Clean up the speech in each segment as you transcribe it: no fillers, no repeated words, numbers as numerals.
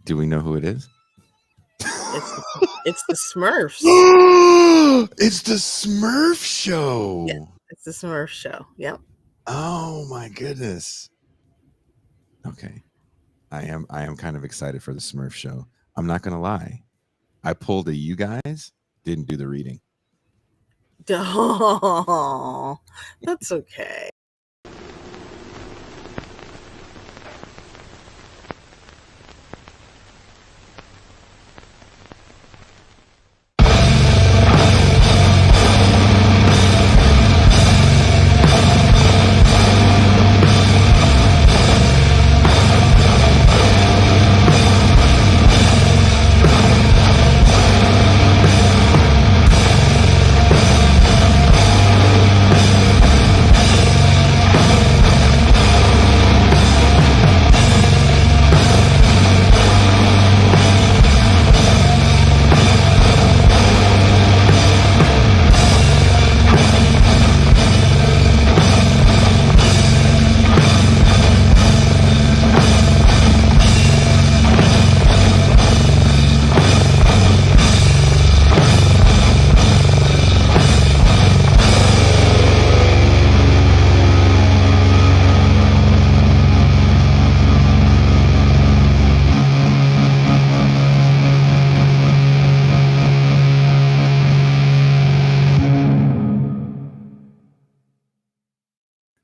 Do we know who it is? It's the Smurfs. It's the Smurf Show. Yeah, it's the Smurf Show. Yep. Oh my goodness. Okay. I am kind of excited for the Smurf Show. I'm not gonna lie. I pulled a you guys, didn't do the reading. Oh, that's okay.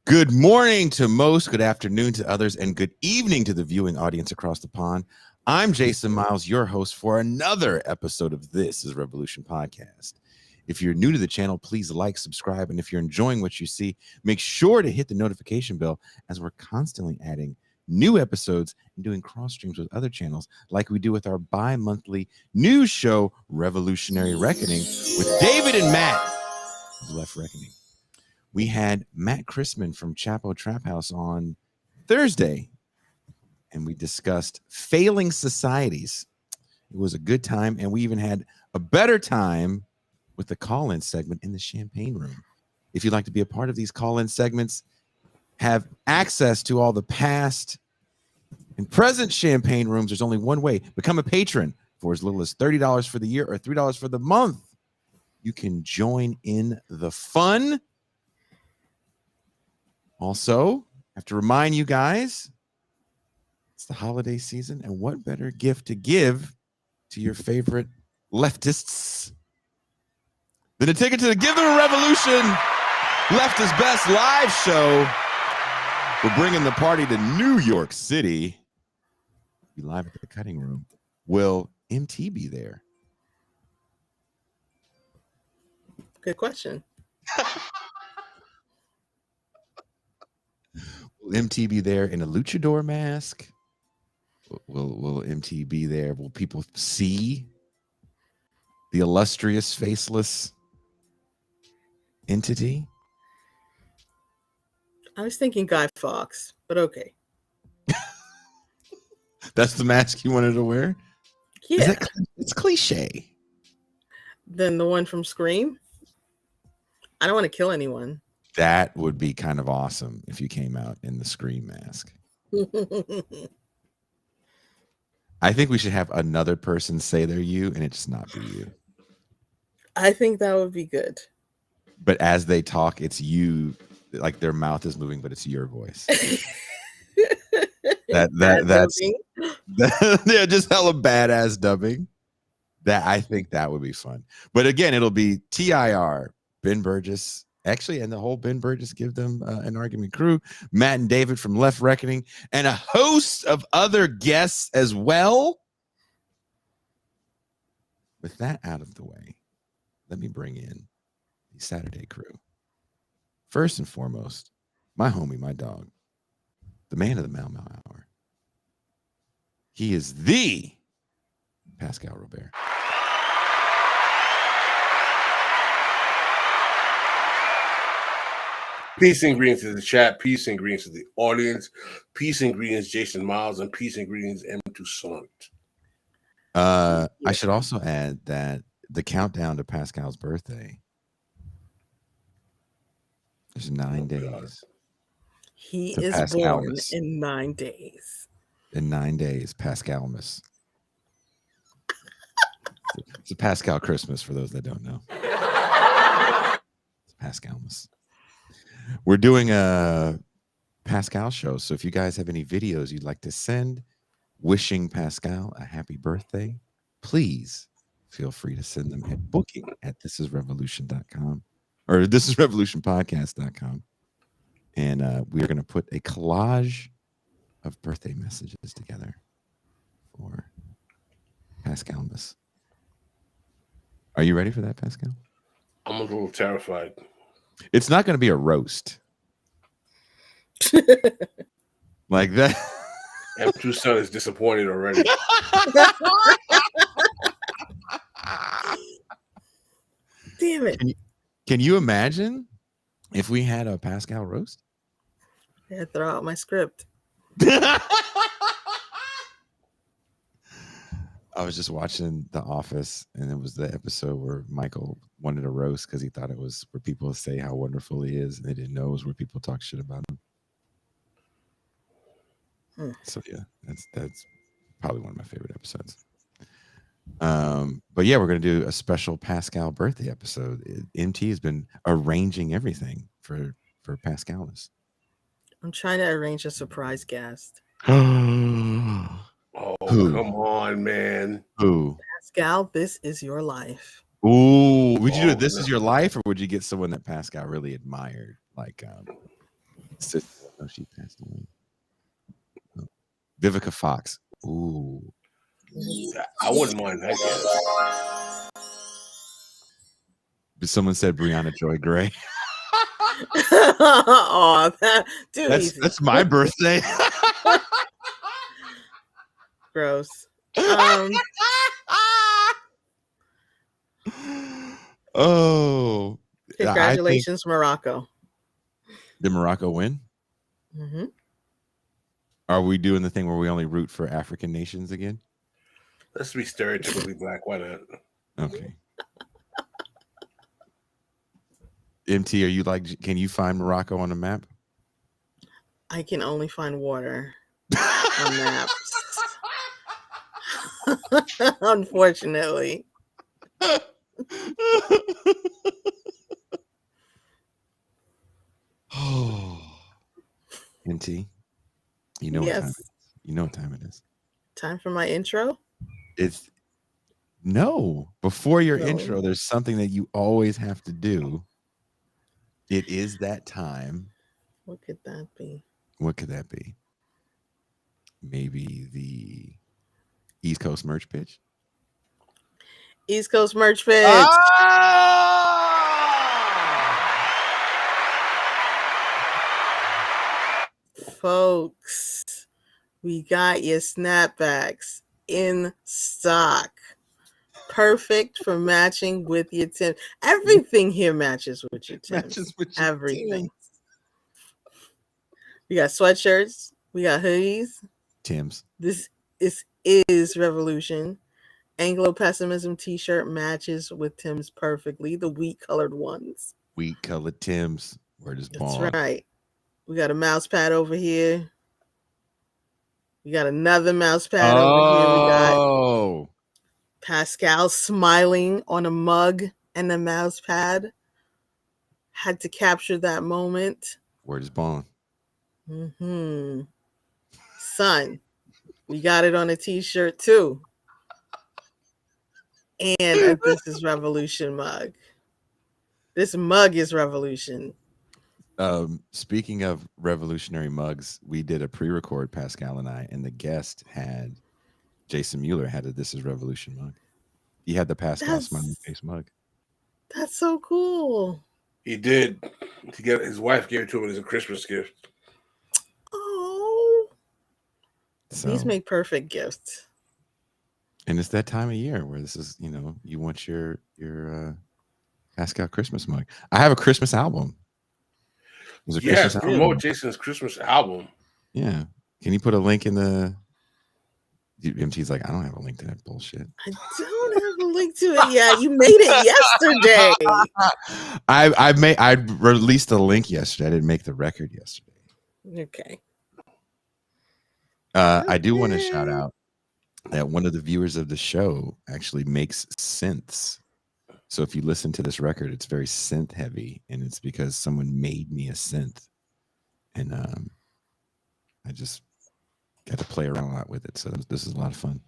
Good morning to most, good afternoon to others, and good evening to the viewing audience across the pond. I'm Jason Miles, your host for another episode of This is Revolution Podcast. If you're new to the channel, please like, subscribe, and if you're enjoying what you see, make sure to hit the notification bell as we're constantly adding new episodes and doing cross streams with other channels like we do with our bi-monthly news show, Revolutionary Reckoning, with David and Matt of Left Reckoning. We had Matt Chrisman from Chapo Trap House on Thursday, and we discussed failing societies. It was a good time, and we even had a better time with the call-in segment in the Champagne Room. If you'd like to be a part of these call-in segments, have access to all the past and present Champagne Rooms, there's only one way. Become a patron for as little as $30 for the year or $3 for the month. You can join in the fun. Also, I have to remind you guys, it's the holiday season, and what better gift to give to your favorite leftists than a ticket to the Give Them a Revolution Left is Best live show. We're bringing the party to New York City. Be live at the Cutting Room. Will MT be there? Good question. Will MT be there in a luchador mask? Will MT be there? Will people see the illustrious, faceless entity? I was thinking Guy Fawkes, but okay. That's the mask you wanted to wear? Yeah. It's cliche. Then the one from Scream? I don't want to kill anyone. That would be kind of awesome if you came out in the Scream mask. I think we should have another person say they're you and it just not be you. I think that would be good. But as they talk, it's you, like their mouth is moving, but it's your voice. That's yeah, just hella badass dubbing. That I think that would be fun. But again, it'll be TIR, Ben Burgess. Actually, and the whole Ben Burgess Give Them an Argument crew, Matt and David from Left Reckoning, and a host of other guests as well. With that out of the way, let me bring in the Saturday crew. First and foremost, my homie, my dog, the man of the Mau Mau Hour. He is the Pascal Robert. Peace and greetings to the chat. Peace and greetings to the audience. Peace and greetings, Jason Miles, and peace and greetings, M. Toussaint. I should also add that the countdown to Pascal's birthday is 9 days. God. He is born in 9 days. In 9 days, Pascalmas. It's a Pascal Christmas for those that don't know. It's Pascalmas. We're doing a Pascal show, so if you guys have any videos you'd like to send wishing Pascal a happy birthday, please feel free to send them at booking@thisisrevolution.com or thisisrevolutionpodcast.com. And we're going to put a collage of birthday messages together for Pascalmas. Are you ready for that, Pascal? I'm a little terrified. It's not going to be a roast. Like that. M2 son is disappointed already. Damn it. Can you imagine if we had a Pascal roast? I had to throw out my script. I was just watching The Office, and it was the episode where Michael wanted a roast because he thought it was where people say how wonderful he is, and they didn't know it was where people talk shit about him. So yeah, that's probably one of my favorite episodes. But yeah, we're gonna do a special Pascal birthday episode. MT has been arranging everything for Pascalis. I'm trying to arrange a surprise guest. Oh, Who? Come on, man. Who? Pascal, this is your life. Ooh, would you do Oh, it? This no. is your life, or would you get someone that Pascal really admired? Like, she passed away. Oh. Vivica Fox. Ooh. I wouldn't mind that guess. But someone said Brianna Joy Gray. Oh, that too easy. That's my birthday. Gross. Oh, Congratulations, Morocco. Did Morocco win? Mm-hmm. Are we doing the thing where we only root for African nations again? Let's be stereotypically black. Why not? Okay. MT, are you like? Can you find Morocco on the map? I can only find water on maps. Unfortunately. Oh, MT, you know what time it is. You know what time it is. Time for my intro? It's no. Before your No. intro, there's something that you always have to do. It is that time. What could that be? What could that be? Maybe the East Coast merch pitch. East Coast merch pitch. Folks, we got your snapbacks in stock. Perfect for matching with your Tim. Everything here matches with your Tim. Everything. We got sweatshirts. We got hoodies. Tim's. This is Revolution. Anglo Pessimism t-shirt matches with Tim's perfectly. The wheat colored ones. Wheat colored Tim's. Word is born. That's right. We got a mouse pad over here. We got another mouse pad over here. We got Pascal smiling on a mug and a mouse pad. Had to capture that moment. Word is born. Son, we got it on a t-shirt too. And a This is Revolution mug. This mug is revolution. Speaking of revolutionary mugs, we did a pre-record, Pascal and I, and the guest had Jason Mueller had a This is Revolution mug. He had the Pascal smiley face mug. That's so cool. He did. His wife gave it to him as a Christmas gift. Oh, so, these make perfect gifts. And it's that time of year where this is, you want your Pascal Christmas mug. I have a Christmas album. Yes, promote Jason's Christmas album. Yeah. Can you put a link in the... MT's like, I don't have a link to that bullshit. I don't have a link to it yet. You made it yesterday. I released a link yesterday. I didn't make the record yesterday. Okay. I do want to shout out that one of the viewers of the show actually makes synths. So if you listen to this record, it's very synth heavy, and it's because someone made me a synth, and I just got to play around a lot with it. So this is a lot of fun.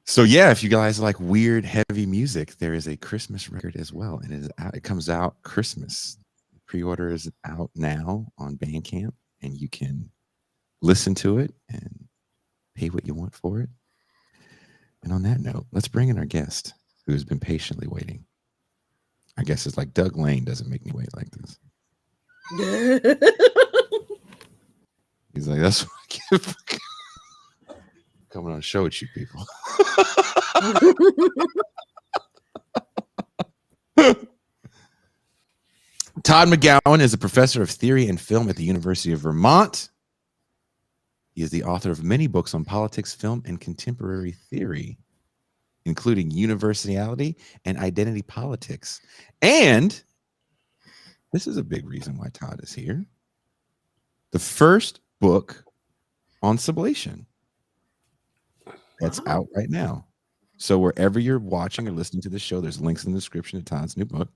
So yeah, if you guys like weird heavy music, there is a Christmas record as well, and it comes out Christmas. Pre-order is out now on Bandcamp, and you can listen to it and pay what you want for it. And on that note, let's bring in our guest who has been patiently waiting. I guess it's like Doug Lane doesn't make me wait like this. He's like, that's what I give coming on a show with you people. Todd McGowan is a professor of theory and film at the University of Vermont. He is the author of many books on politics, film, and contemporary theory, including Universality and Identity Politics. And this is a big reason why Todd is here. The first book on sublation that's out right now. So wherever you're watching or listening to the show, there's links in the description to Todd's new book.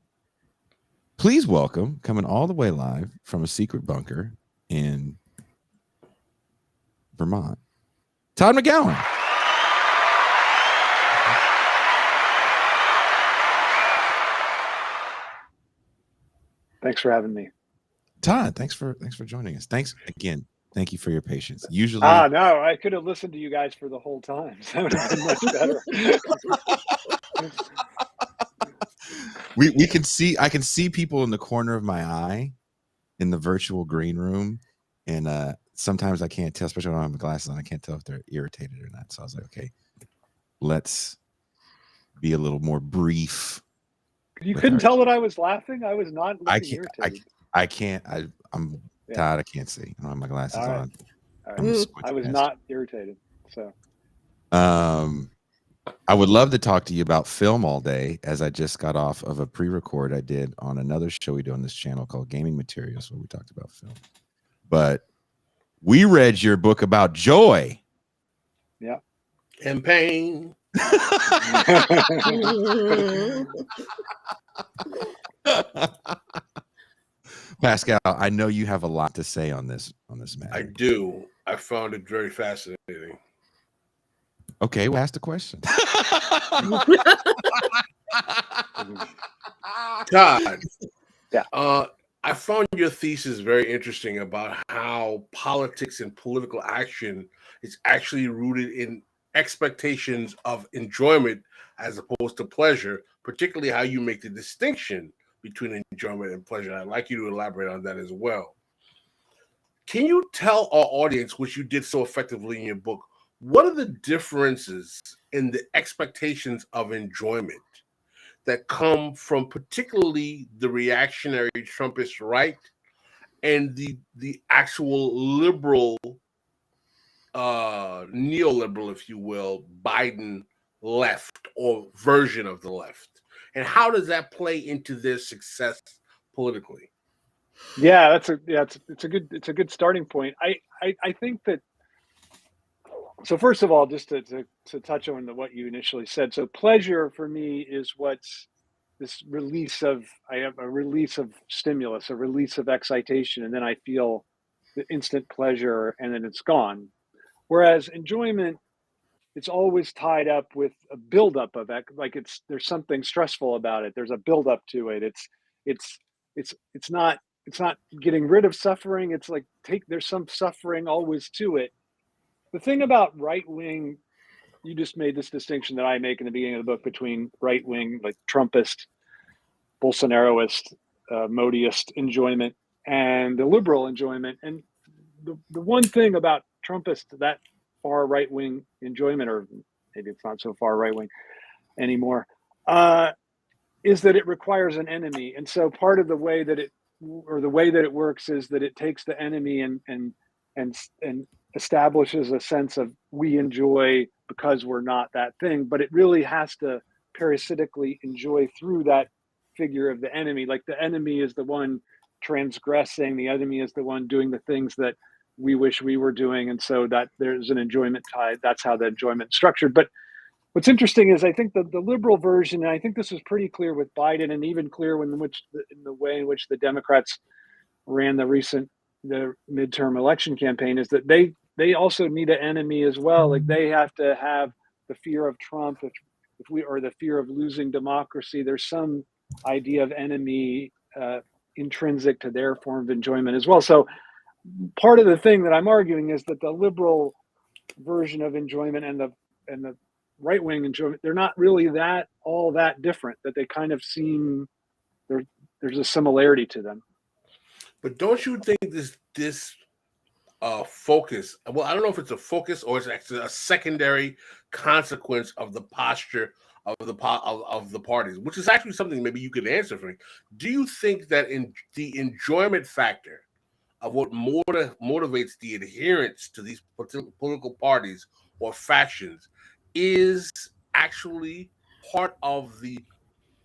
Please welcome, coming all the way live from a secret bunker in Vermont, Todd McGowan. Thanks for having me, Todd. Thanks for joining us. Thanks again. Thank you for your patience. Usually, no, I could have listened to you guys for the whole time. So that would have been much better. we can see. I can see people in the corner of my eye in the virtual green room, and sometimes I can't tell, especially when I have my glasses on. I can't tell if they're irritated or not. So I was like, okay, let's be a little more brief. You couldn't tell that I was laughing. I was not looking irritated. I can't. I'm Todd. I can't see. I don't have my glasses on. All right. I was not irritated. So, I would love to talk to you about film all day, as I just got off of a pre-record I did on another show we do on this channel called Gaming Materials, where we talked about film. But we read your book about joy. Yeah. And pain. Pascal, I know you have a lot to say on this matter. I do. I found it very fascinating. Okay, well, ask the question. Todd, yeah. I found your thesis very interesting about how politics and political action is actually rooted in expectations of enjoyment as opposed to pleasure, particularly how you make the distinction between enjoyment and pleasure. I'd like you to elaborate on that as well. Can you tell our audience, which you did so effectively in your book, what are the differences in the expectations of enjoyment that come from particularly the reactionary Trumpist right and the actual liberal, neoliberal, if you will, Biden left or version of the left? And how does that play into their success politically? Yeah, it's a good starting point. I think that. So first of all, just to touch on what you initially said. So pleasure for me is what's this release of, I have a release of stimulus, a release of excitation, and then I feel the instant pleasure and then it's gone. Whereas enjoyment, it's always tied up with a buildup of that. Like there's something stressful about it. There's a buildup to it. It's not getting rid of suffering. It's like there's some suffering always to it. The thing about right wing, you just made this distinction that I make in the beginning of the book between right wing, like Trumpist, Bolsonaroist, Modiist enjoyment, and the liberal enjoyment. And the one thing about Trumpist, that far right wing enjoyment, or maybe it's not so far right wing anymore, is that it requires an enemy. And so part of the way that it works is that it takes the enemy and establishes a sense of we enjoy because we're not that thing, but it really has to parasitically enjoy through that figure of the enemy. Like the enemy is the one transgressing, the enemy is the one doing the things that we wish we were doing, and so that there's an enjoyment tied. That's how the enjoyment is structured. But what's interesting is I think the liberal version, and I think this was pretty clear with Biden, and even clear in the way in which the Democrats ran the midterm election campaign, is that they also need an enemy as well. Like they have to have the fear of Trump, or the fear of losing democracy. There's some idea of enemy intrinsic to their form of enjoyment as well. So part of the thing that I'm arguing is that the liberal version of enjoyment and the right-wing enjoyment, they're not really all that different, that they kind of seem there's a similarity to them. But don't you think this focus, well, I don't know if it's a focus or it's actually a secondary consequence of the posture of the parties, which is actually something maybe you could answer for me. Do you think that in the enjoyment factor of what motivates the adherence to these political parties or factions is actually part of the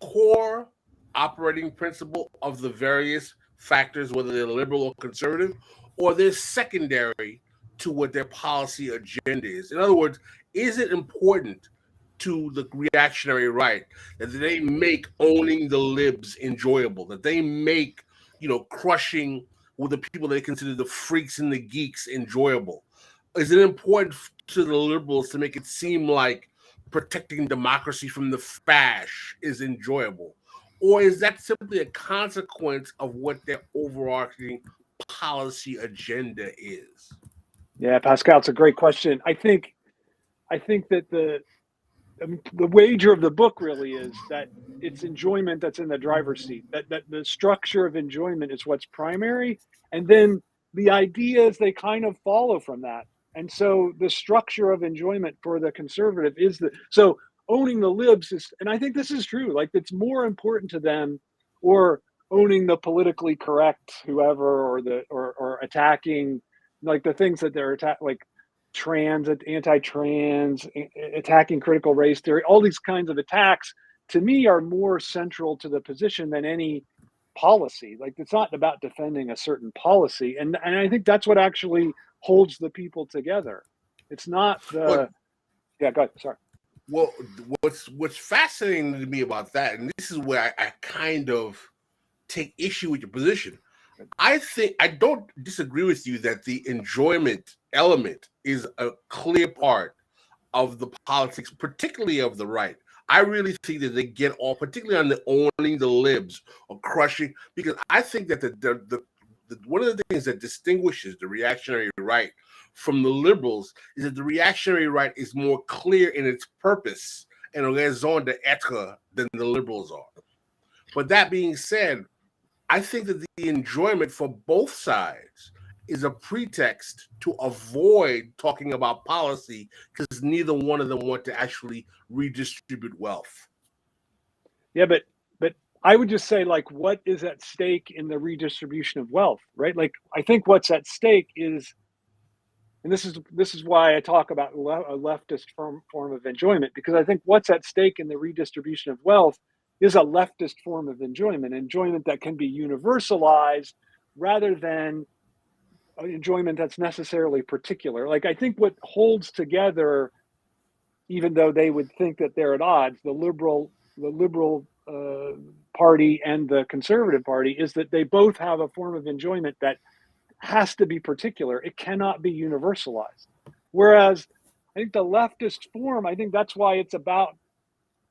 core operating principle of the various factors, whether they're liberal or conservative, or they're secondary to what their policy agenda is? In other words, is it important to the reactionary right that they make owning the libs enjoyable, that they make, crushing with the people they consider the freaks and the geeks enjoyable? Is it important to the liberals to make it seem like protecting democracy from the fash is enjoyable? Or is that simply a consequence of what their overarching policy agenda is? Yeah, Pascal, it's a great question. I think that the wager of the book really is that it's enjoyment that's in the driver's seat, that the structure of enjoyment is what's primary, and then the ideas, they kind of follow from that. And so the structure of enjoyment for the conservative is so owning the libs is, and I think this is true, like it's more important to them, or owning the politically correct whoever, or attacking like the things that they're like anti-trans, attacking critical race theory. All these kinds of attacks to me are more central to the position than any policy. Like it's not about defending a certain policy, and I think that's what actually holds the people together. It's not the yeah, go ahead, sorry. Well, what's fascinating to me about that, and this is where I kind of take issue with your position. I think I don't disagree with you that the enjoyment element is a clear part of the politics, particularly of the right. I really think that they get all, particularly on the owning the libs or crushing, because I think that the one of the things that distinguishes the reactionary right from the liberals is that the reactionary right is more clear in its purpose and raison d'etre than the liberals are. But that being said, I think that the enjoyment for both sides is a pretext to avoid talking about policy, because neither one of them want to actually redistribute wealth. Yeah, but I would just say, like, what is at stake in the redistribution of wealth, right? Like, I think what's at stake is, and this is why I talk about a leftist form of enjoyment, because I think what's at stake in the redistribution of wealth is a leftist form of enjoyment that can be universalized rather than enjoyment that's necessarily particular. Like, I think what holds together, even though they would think that they're at odds, the liberal party and the conservative party, is that they both have a form of enjoyment that has to be particular. It cannot be universalized. Whereas I think the leftist form, I think that's why it's about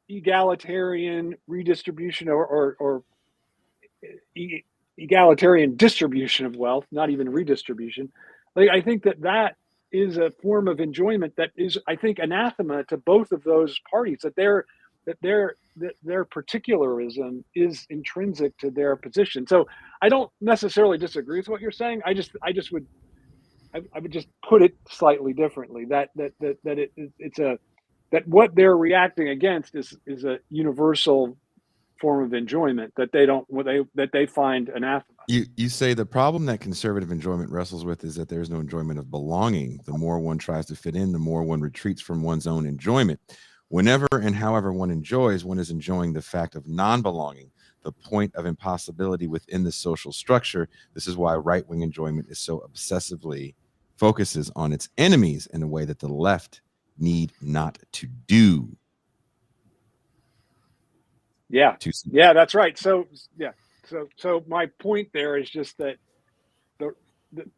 egalitarian redistribution or egalitarian distribution of wealth, not even redistribution. Like, I think that is a form of enjoyment that is, I think, anathema to both of those parties, that their particularism is intrinsic to their position. So I don't necessarily disagree with what you're saying. I would just put it slightly differently, that what they're reacting against is a universal form of enjoyment that they find anathema. You say the problem that conservative enjoyment wrestles with is that there's no enjoyment of belonging. The more one tries to fit in, the more one retreats from one's own enjoyment. Whenever and however one enjoys, one is enjoying the fact of non-belonging, the point of impossibility within the social structure. This is why right-wing enjoyment is so obsessively focuses on its enemies in a way that the left need not to do. Yeah, yeah, that's right. So my point there is just that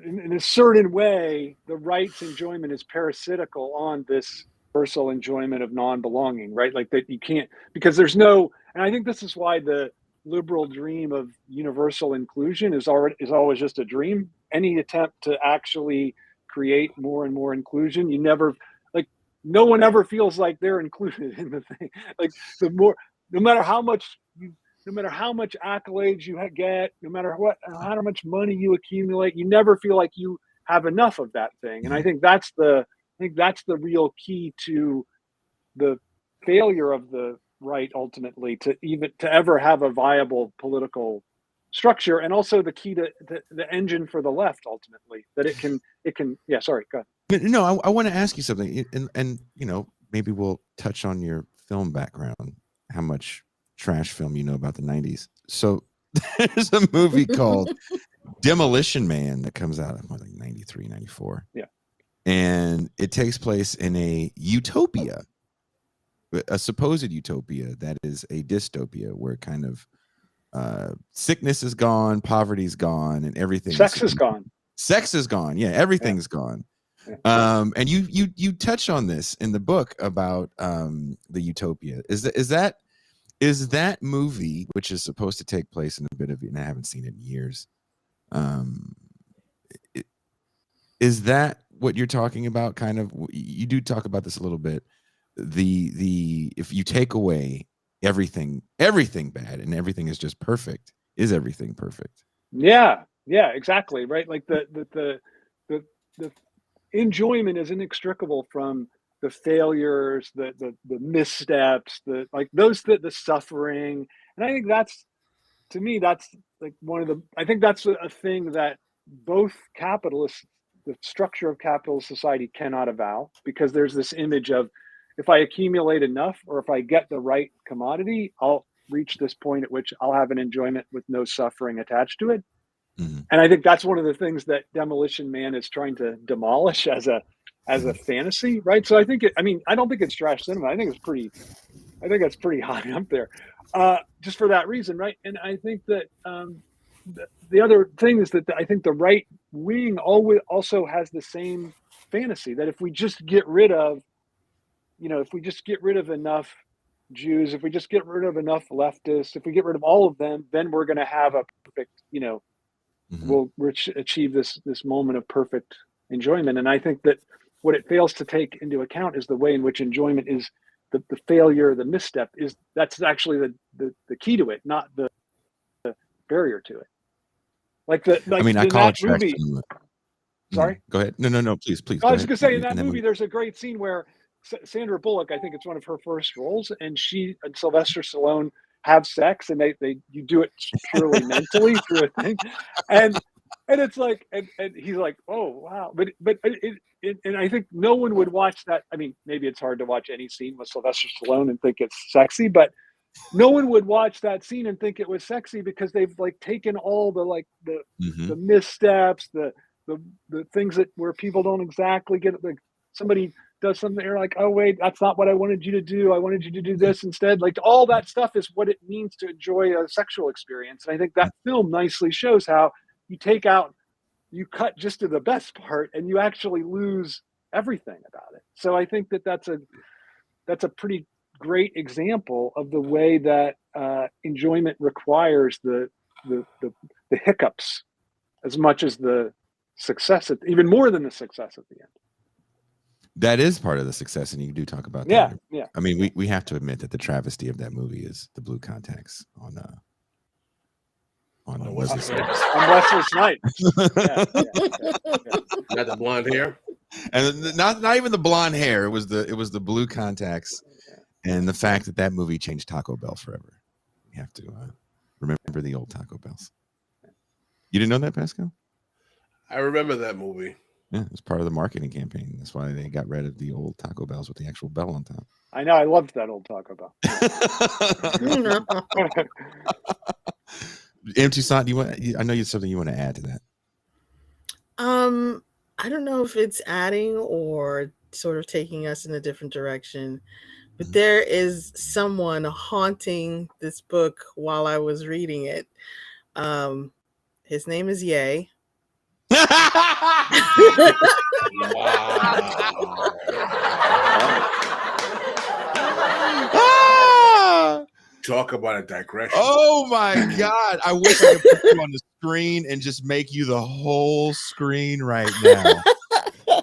in a certain way, the right's enjoyment is parasitical on this universal enjoyment of non-belonging, right? Like that you can't, because there's no, and I think this is why the liberal dream of universal inclusion is always just a dream. Any attempt to actually create more and more inclusion, you never, like, no one ever feels like they're included in the thing. Like no matter how much accolades you get, no matter how much money you accumulate, you never feel like you have enough of that thing. And I think that's the real key to the failure of the right ultimately to ever have a viable political structure, and also the key to the engine for the left ultimately, that it can yeah, sorry, go ahead. No, I want to ask you something, and maybe we'll touch on your film background, how much trash film you know about the 90s. So there's a movie called Demolition Man that comes out in like 93, 94. Yeah. And it takes place in a utopia, a supposed utopia that is a dystopia where kind of sickness is gone, poverty's gone, and everything. Sex is gone. Sex is gone. Yeah, everything's gone. Yeah. And you touch on this in the book about the utopia. Is that movie, which is supposed to take place in a bit of, and I haven't seen it in years, is that what you're talking about? Kind of, you do talk about this a little bit. The if you take away everything bad and everything is just perfect, is everything perfect? Yeah, exactly, right. Like the enjoyment is inextricable from the failures, the missteps, the suffering. And I think that's, to me, that's like I think that's a thing that both the structure of capitalist society cannot avow, because there's this image of, if I accumulate enough, or if I get the right commodity, I'll reach this point at which I'll have an enjoyment with no suffering attached to it. Mm-hmm. And I think that's one of the things that Demolition Man is trying to demolish as a fantasy, right? So I don't think it's trash cinema. I think it's pretty high up there, just for that reason, right? And I think that the other thing is that I think the right wing also has the same fantasy, that if we just get rid of enough Jews, if we just get rid of enough leftists, if we get rid of all of them, then we're going to have a perfect, mm-hmm. we'll achieve this moment of perfect enjoyment. And I think that what it fails to take into account is the way in which enjoyment is the failure, the misstep, that's actually the key to it, not the barrier to it. I call it trash cinema. Sorry? Go ahead. No, please. I was just going to say, in that movie, there's a great scene where Sandra Bullock, I think it's one of her first roles, and she and Sylvester Stallone have sex, and you do it purely mentally through a thing, and it's like, and he's like, oh wow, but and I think no one would watch that. I mean, maybe it's hard to watch any scene with Sylvester Stallone and think it's sexy, but no one would watch that scene and think it was sexy, because they've taken all the mm-hmm. the missteps, the things where people don't exactly get it. Like, somebody does something, they're like, oh wait, that's not what I wanted you to do. I wanted you to do this instead. Like, all that stuff is what it means to enjoy a sexual experience. And I think that film nicely shows how you cut just to the best part, and you actually lose everything about it. So I think that that's a pretty great example of the way that enjoyment requires the hiccups as much as the success, even more than the success at the end. That is part of the success, and you do talk about that. Yeah. I mean, we have to admit that the travesty of that movie is the blue contacts on Wesley Snipes. On Wesley Snipes. Yeah. Got the blonde hair, and not even the blonde hair. It was the blue contacts, and the fact that movie changed Taco Bell forever. You have to remember the old Taco Bells. You didn't know that, Pascal? I remember that movie. Yeah, it was part of the marketing campaign. That's why they got rid of the old Taco Bells with the actual bell on top. I know. I loved that old Taco Bell. M. Toussaint, I know you have something you want to add to that. I don't know if it's adding or sort of taking us in a different direction, but there is someone haunting this book while I was reading it. His name is Ye. Talk about a digression. Oh my God. I wish I could put you on the screen and just make you the whole screen right now.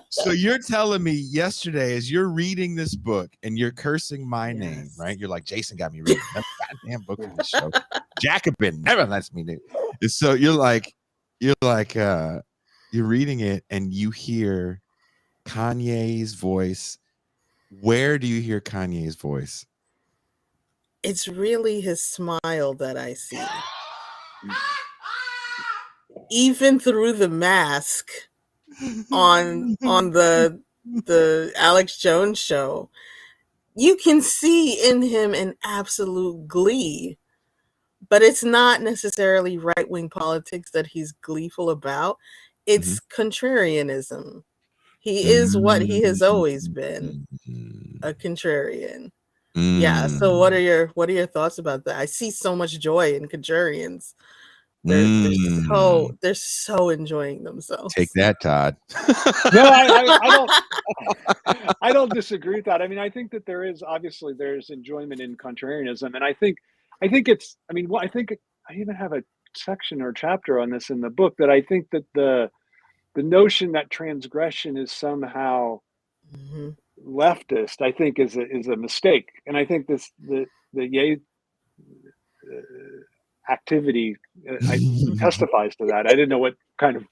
So you're telling me yesterday, as you're reading this book and you're cursing my name, right? You're like, Jason got me reading that goddamn book for the show. Jacobin never lets me do. And so you're reading it and you hear Kanye's voice. Where do you hear Kanye's voice? It's really his smile that I see. Even through the mask on the Alex Jones show, you can see in him an absolute glee. But it's not necessarily right-wing politics that he's gleeful about. It's contrarianism. He is what he has always been, a contrarian. Yeah. So what are your thoughts about that? I see so much joy in contrarians. They're so enjoying themselves. Take that, Todd. No, I don't disagree with that. I mean, I think that there's enjoyment in contrarianism, and I think it's. I mean, I think I even have a section or chapter on this in the book, that I think that the notion that transgression is somehow leftist, I think is a mistake, and I think the Ye activity testifies to that. I didn't know what kind of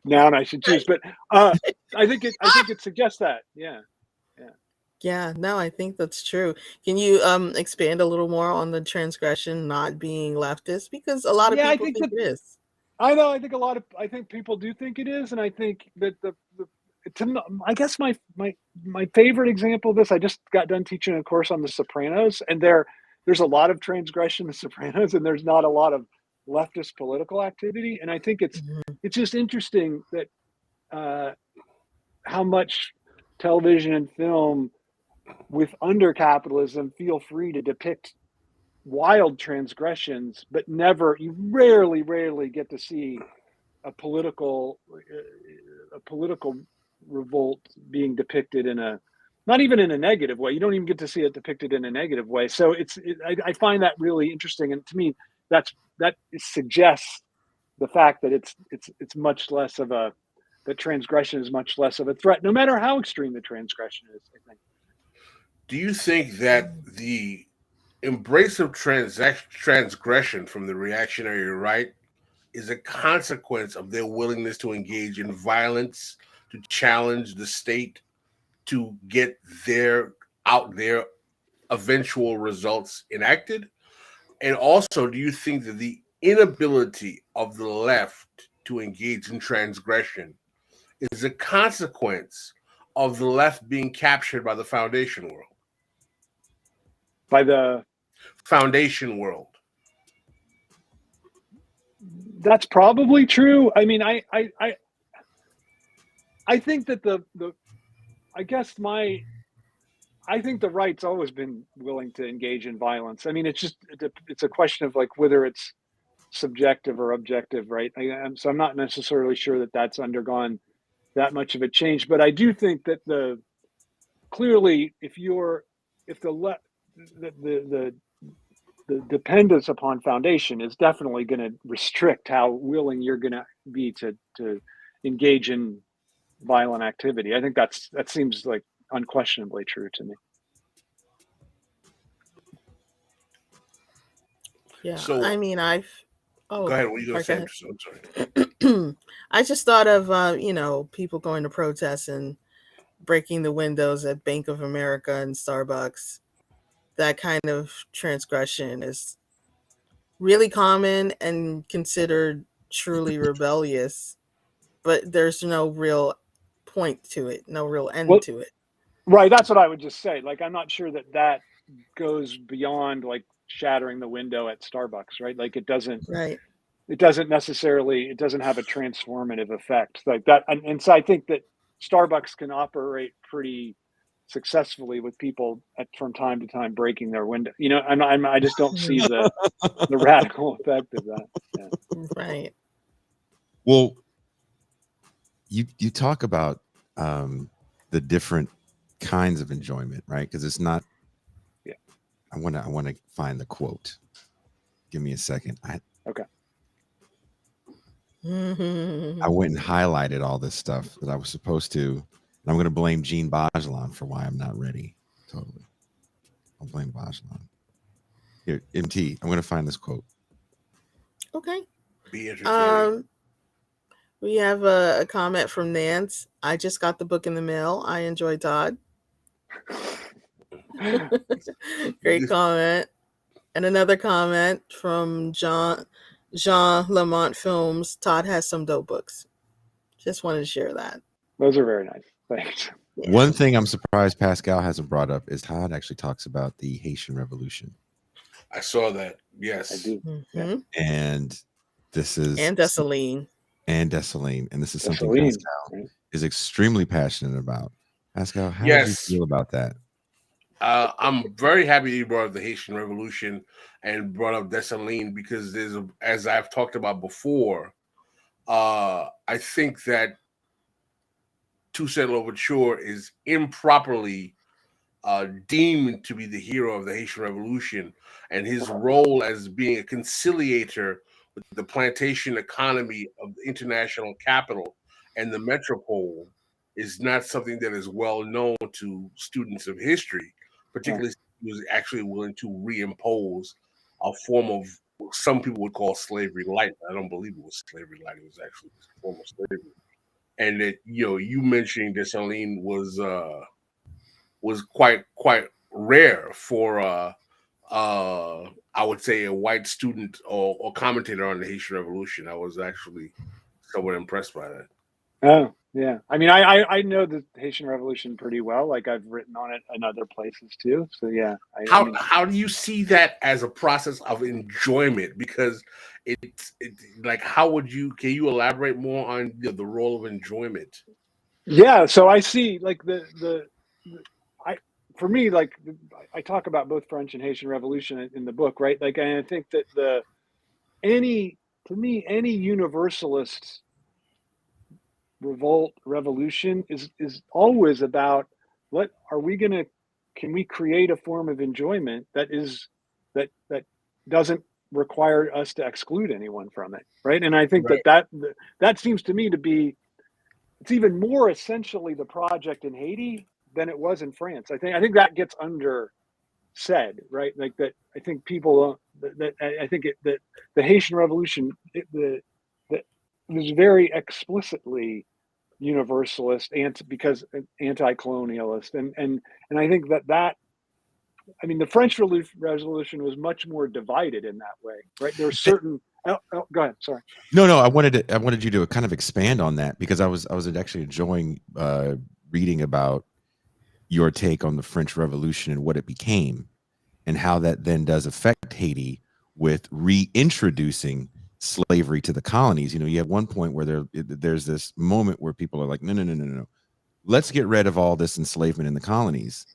noun I should choose, but I think it suggests that. Yeah, no, I think that's true. Can you expand a little more on the transgression not being leftist? Because a lot of people think it is. I know. I think people do think it is, and I think that I guess my favorite example of this, I just got done teaching a course on The Sopranos, and there's a lot of transgression in The Sopranos, and there's not a lot of leftist political activity. And I think it's just interesting that how much television and film with under capitalism feel free to depict wild transgressions, but you rarely get to see a political revolt being depicted not even in a negative way. You don't even get to see it depicted in a negative way. So I find that really interesting, and to me, that suggests the fact that it's much less of that transgression is much less of a threat, no matter how extreme the transgression is, I think. Do you think that the embrace of transgression from the reactionary right is a consequence of their willingness to engage in violence, to challenge the state, to get their eventual results enacted? And also, do you think that the inability of the left to engage in transgression is a consequence of the left being captured by the foundation world? By the foundation world. That's probably true. I mean, I think that I think the right's always been willing to engage in violence. I mean, it's a question of like whether it's subjective or objective, right? So I'm not necessarily sure that that's undergone that much of a change, but I do think that clearly if the dependence upon foundation is definitely going to restrict how willing you're going to be to engage in violent activity. I think that seems like unquestionably true to me. Yeah. So I mean, go ahead. What are you going to say? I'm sorry. I just thought of people going to protests and breaking the windows at Bank of America and Starbucks. That kind of transgression is really common and considered truly rebellious, but there's no real point to it, no real end to it. Right. That's what I would just say. Like, I'm not sure that goes beyond like shattering the window at Starbucks, right? Like it doesn't have a transformative effect like that. And so I think that Starbucks can operate pretty successfully with people from time to time breaking their window. I just don't see the radical effect of that. Yeah. Right. Well, you talk about the different kinds of enjoyment, right? Because it's not. Yeah. I want to find the quote. Give me a second. Okay. I went and highlighted all this stuff that I was supposed to. And I'm going to blame Jean Bajlan for why I'm not ready. Totally. I'll blame Bajlan. Here, MT, I'm going to find this quote. Okay. Be entertaining. We have a comment from Nance. I just got the book in the mail. I enjoy Todd. Great comment. And another comment from Jean Lamont Films. Todd has some dope books. Just wanted to share that. Those are very nice. Thanks. Yeah. One thing I'm surprised Pascal hasn't brought up is Todd actually talks about the Haitian Revolution. I saw that. Yes. I do. Mm-hmm. Yeah. And this is... And Dessalines. And Dessalines. And this is something Dessalines, Pascal right? is extremely passionate about. Pascal, how Yes. do you feel about that? I'm very happy you brought up the Haitian Revolution and brought up Dessalines because as I've talked about before, I think that Toussaint Louverture is improperly deemed to be the hero of the Haitian Revolution, and his role as being a conciliator with the plantation economy of the international capital and the metropole is not something that is well known to students of history, particularly if he was actually willing to reimpose a form of some people would call slavery light. I don't believe it was slavery light. It was actually a form of slavery. And that, you mentioning Dessalines was quite rare for I would say a white student or commentator on the Haitian Revolution. I was actually somewhat impressed by that. Oh, yeah. I mean, I know the Haitian Revolution pretty well. Like, I've written on it in other places too. So yeah. How do you see that as a process of enjoyment? Because it's like, can you elaborate more on the role of enjoyment? Yeah. So I see like for me, like I talk about both French and Haitian Revolution in the book, right? Like, and I think that any universalist revolution is always about can we create a form of enjoyment that doesn't require us to exclude anyone from it, right? And I think Right. that seems to me to be, it's even more essentially the project in Haiti than it was in France. I think that gets said, right? Like that. I think people that the Haitian Revolution that was very explicitly universalist because anti-colonialist, and I think that I mean the French Revolution was much more divided in that way, right? There are certain. Oh, go ahead. Sorry. No. I wanted you to kind of expand on that because I was actually enjoying reading about your take on the French Revolution and what it became, and how that then does affect Haiti with reintroducing slavery to the colonies. You have one point where there's this moment where people are like, no, let's get rid of all this enslavement in the colonies.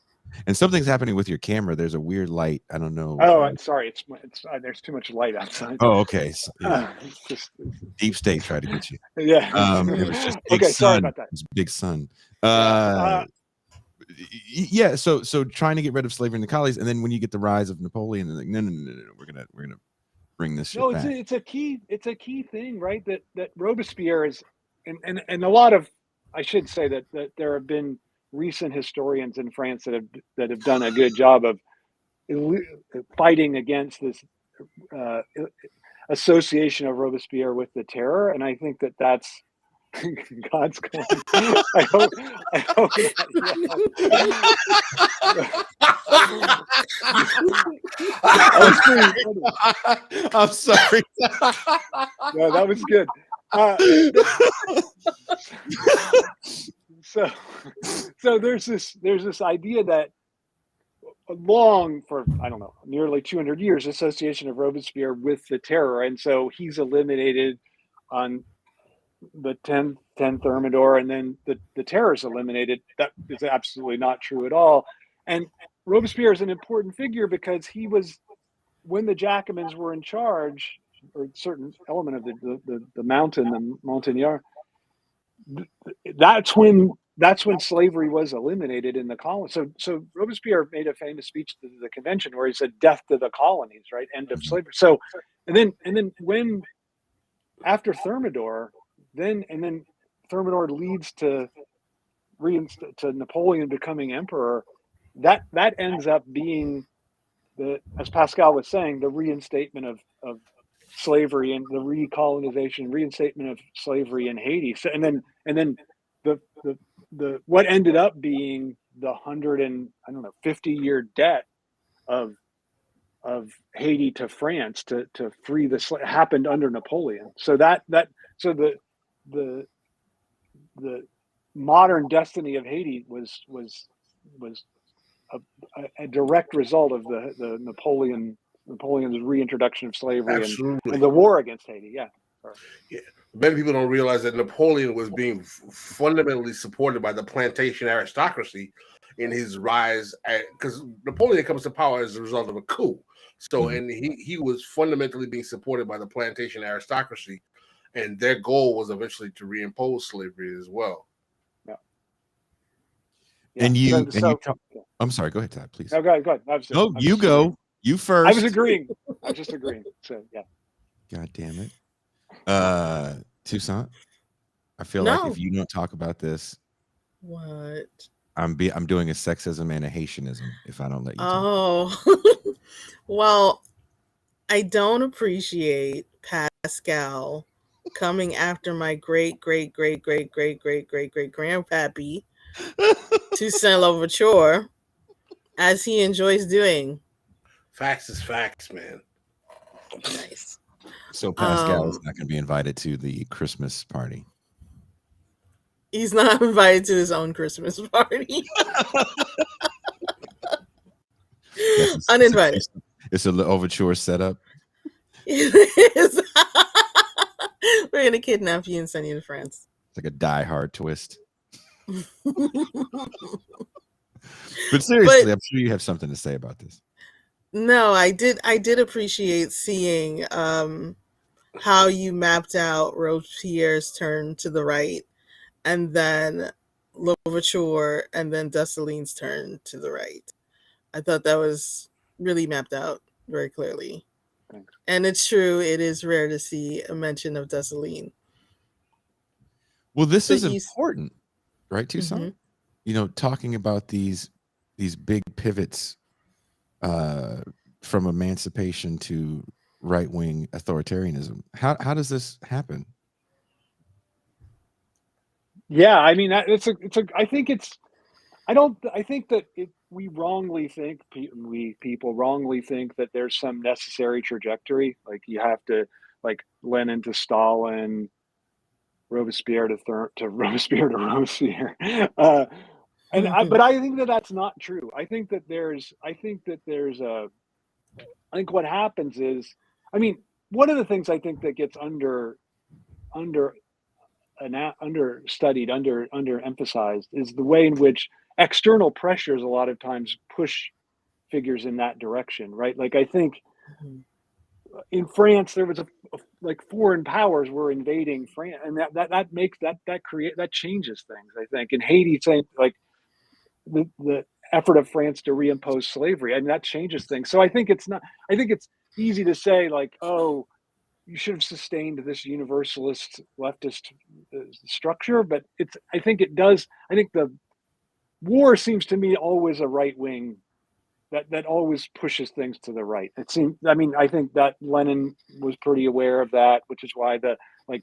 And something's happening with your camera. There's a weird light. I don't know. Oh, I'm sorry. It's there's too much light outside. Oh, okay. So, yeah. Deep State tried to get you. Yeah. It was just big okay. sun. Sorry about that. It was big sun. Yeah. So trying to get rid of slavery in the colonies, and then when you get the rise of Napoleon, and like, no, we're gonna bring this shit back. It's a key thing, right? That Robespierre is, and a lot of, I should say that there have been recent historians in France that have done a good job of fighting against this association of Robespierre with the terror, and I think that's God's going. I hope I'm sorry. No, that was good. So there's this idea that for I don't know, nearly 200 years, association of Robespierre with the terror, and so he's eliminated on 10 Thermidor, and then the terrorists eliminated. That is absolutely not true at all. And Robespierre is an important figure because he was, when the Jacobins were in charge, or a certain element of the mountain, the Montagnard, that's when slavery was eliminated in the colony. So Robespierre made a famous speech to the convention where he said, "Death to the colonies," right? End of slavery. So, and then when after Thermidor, then Thermidor leads to Napoleon becoming emperor. That ends up being as Pascal was saying, the reinstatement of slavery and the recolonization, reinstatement of slavery in Haiti. So, and then the what ended up being the 50-year debt of Haiti to France to free the happened under Napoleon. So so the modern destiny of Haiti was a direct result of the Napoleon's reintroduction of slavery and the war against Haiti. Yeah. Yeah. Many people don't realize that Napoleon was being fundamentally supported by the plantation aristocracy in his rise, because Napoleon comes to power as a result of a coup. So, and he was fundamentally being supported by the plantation aristocracy, and their goal was eventually to reimpose slavery as well. Yeah. And I'm sorry. Go ahead, Todd, please. No, go ahead. You go. You first. I was agreeing. I was just agreeing. So yeah. God damn it. Toussaint, I feel like if you don't talk about this, what? I'm doing a sexism and a Haitianism if I don't let you talk. Oh. Well, I don't appreciate Pascal coming after my great grandpappy Toussaint Louverture, as he enjoys doing. Facts is facts, man. Nice. So Pascal is not going to be invited to the Christmas party. He's not invited to his own Christmas party. Uninvited. It's a overture setup. It is. We're going to kidnap you and send you to France. It's like a Die Hard twist. But seriously, I'm sure you have something to say about this. No, I did appreciate seeing how you mapped out Robespierre's turn to the right, and then Louverture, and then Dessalines' turn to the right. I thought that was really mapped out very clearly. Thanks. And it's true, it is rare to see a mention of Dessalines. Well, this is important, right, Toussaint? Mm-hmm. You know, talking about these big pivots from emancipation to right-wing authoritarianism. How does this happen? Yeah, I mean, I think that we wrongly think, people wrongly think that there's some necessary trajectory. Like you have to, like Lenin to Stalin, Robespierre to Robespierre to Robespierre. But I think that that's not true. I think what happens is, I mean, one of the things I think that gets understudied, underemphasized is the way in which external pressures a lot of times push figures in that direction, right? Like I think in France there was like foreign powers were invading France, and that changes things. I think in Haiti, saying like the effort of France to reimpose slavery, and that changes things. So I think it's easy to say like, oh, you should have sustained this universalist leftist structure, but I think the war seems to me always a right wing that always pushes things to the right. I think that Lenin was pretty aware of that, which is why the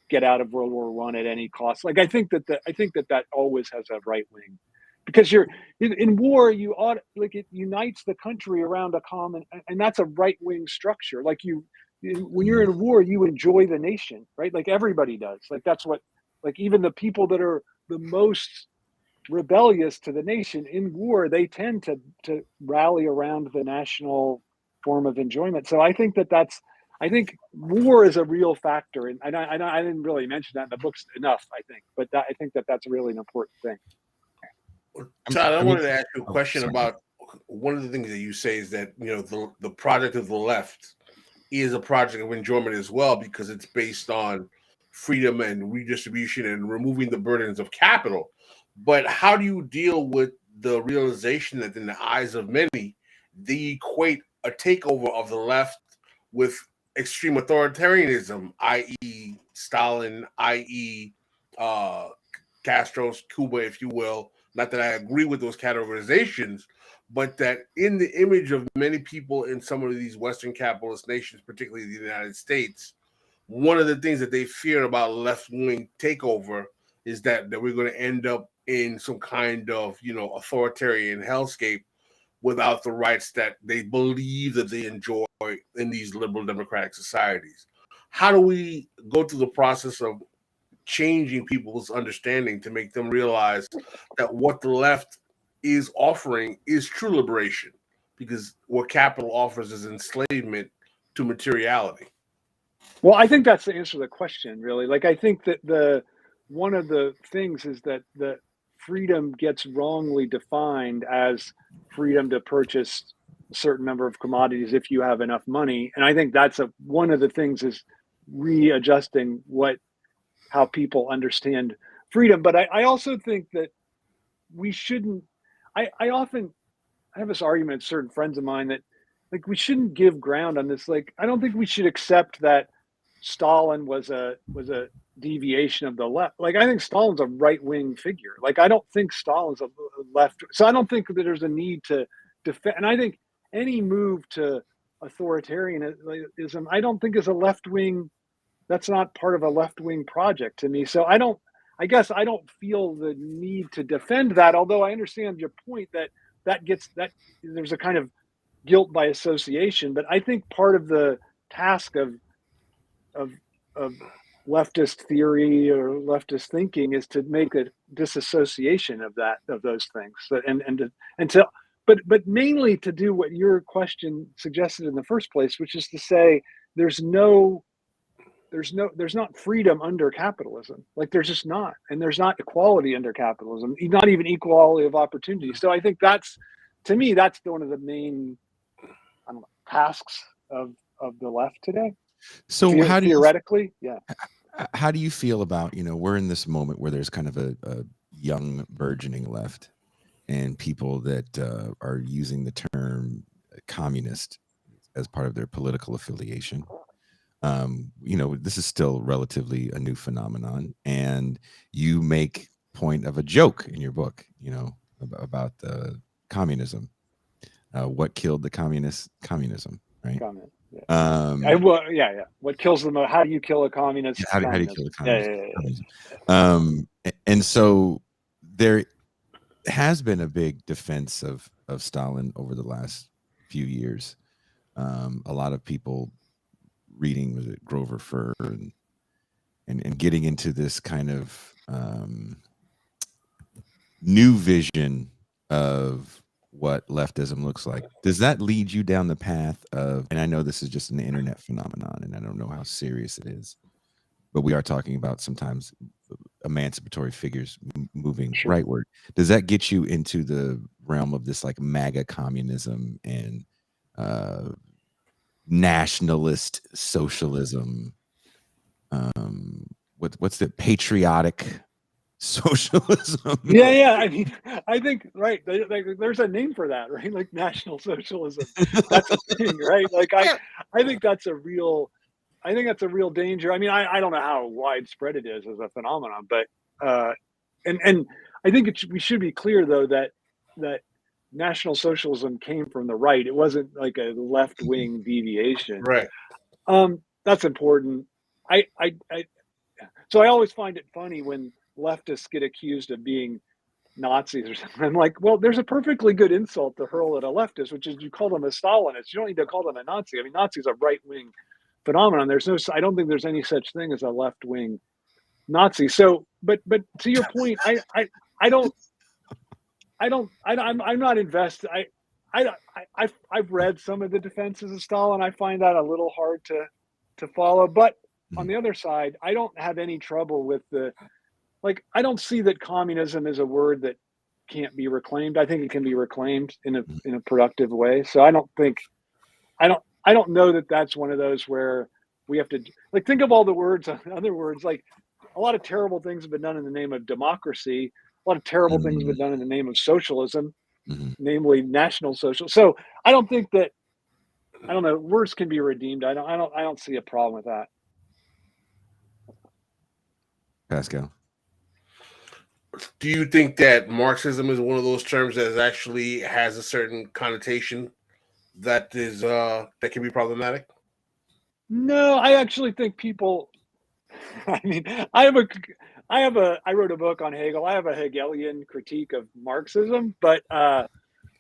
get out of World War I at any cost. Like I think that always has a right wing, because you're in war, it unites the country around a common, and that's a right wing structure. Like when you're in war, you enjoy the nation, right? Like everybody does. Like that's what, like even the people that are the most rebellious to the nation in war, they tend to rally around the national form of enjoyment. So I think that's I think war is a real factor, and I didn't really mention that in the books enough. I think, but I think that's really an important thing. Todd, I wanted to ask you a question about one of the things that you say is that the project of the left is a project of enjoyment as well, because it's based on freedom and redistribution and removing the burdens of capital. But how do you deal with the realization that in the eyes of many, they equate a takeover of the left with extreme authoritarianism, i.e. Stalin, i.e. Castro's Cuba, if you will? Not that I agree with those categorizations, but that in the image of many people in some of these Western capitalist nations, particularly the United States, one of the things that they fear about left-wing takeover is that we're going to end up in some kind of, authoritarian hellscape without the rights that they believe that they enjoy in these liberal democratic societies. How do we go through the process of changing people's understanding to make them realize that what the left is offering is true liberation, because what capital offers is enslavement to materiality? Well, I think that's the answer to the question, really. Like, I think that one of the things is that the freedom gets wrongly defined as freedom to purchase a certain number of commodities if you have enough money. And I think that's one of the things is readjusting how people understand freedom. But I also think that we shouldn't, I have this argument with certain friends of mine that, like, we shouldn't give ground on this. Like, I don't think we should accept that Stalin was a deviation of the left. Like, I think Stalin's a right-wing figure. Like, I don't think Stalin's a left. So I don't think that there's a need to defend. And I think any move to authoritarianism, I don't think is a left-wing. That's not part of a left-wing project to me. So I guess I don't feel the need to defend that, although I understand your point that there's a kind of guilt by association. But I think part of the task of leftist theory or leftist thinking is to make a disassociation of those things. But mainly to do what your question suggested in the first place, which is to say there's not freedom under capitalism. Like, there's just not, and there's not equality under capitalism, not even equality of opportunity. So I think to me, that's one of the main, tasks of the left today. So theoretically, how do you feel about, we're in this moment where there's kind of a young burgeoning left and people that are using the term communist as part of their political affiliation. This is still relatively a new phenomenon, and you make point of a joke in your book, about the communism. What killed the communism, right? What kills them? How do you kill a communist? How do you kill a communist? And so there has been a big defense of Stalin over the last few years. A lot of people reading, was it Grover Furr, and getting into this kind of new vision of what leftism looks like. Does that lead you down the path of, and I know this is just an internet phenomenon and I don't know how serious it is, but we are talking about sometimes emancipatory figures moving rightward. Does that get you into the realm of this like MAGA communism and nationalist socialism? What's the patriotic socialism? I mean, I think there's a name for that, right? Like national socialism. That's a thing, right? Like I think that's a real danger. I mean, I don't know how widespread it is as a phenomenon, but and I think we should be clear though that National Socialism came from the right. It wasn't like a left-wing deviation. Right. That's important. So I always find it funny when leftists get accused of being Nazis or something. I'm like, well, there's a perfectly good insult to hurl at a leftist, which is you call them a Stalinist. You don't need to call them a Nazi. I mean, Nazi is a right-wing phenomenon. I don't think there's any such thing as a left-wing Nazi. So, but to your point, I'm not invested. I've read some of the defenses of Stalin. I find that a little hard to to follow. But on the other side, I don't have any trouble with I don't see that communism is a word that can't be reclaimed. I think it can be reclaimed in a productive way. So I don't know that that's one of those where we have to think of all the words, other words, like a lot of terrible things have been done in the name of democracy. A lot of terrible things have been done in the name of socialism, namely national social. So I don't think that, I don't know, words can be redeemed. I don't see a problem with that. Pascal. Do you think that Marxism is one of those terms that actually has a certain connotation that is that can be problematic? No, I actually think people. I mean, I wrote a book on Hegel. I have a Hegelian critique of Marxism, but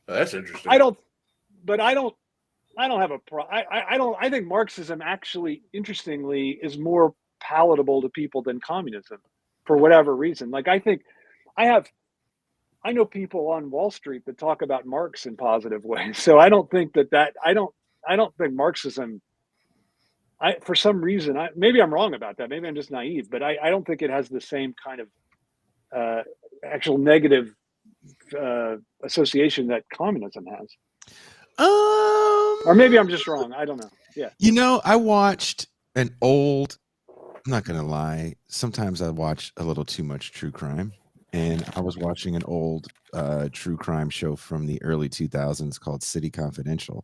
That's interesting. I don't have a problem. I think Marxism actually, interestingly, is more palatable to people than communism, for whatever reason. I know people on Wall Street that talk about Marx in positive ways. So I don't think I don't think Marxism, for some reason, maybe I'm wrong about that. Maybe I'm just naive, but I don't think it has the same kind of actual negative association that communism has. Or maybe I'm just wrong. I don't know. Yeah. I watched an old, I'm not going to lie, sometimes I watch a little too much true crime. And I was watching an old true crime show from the early 2000s called City Confidential.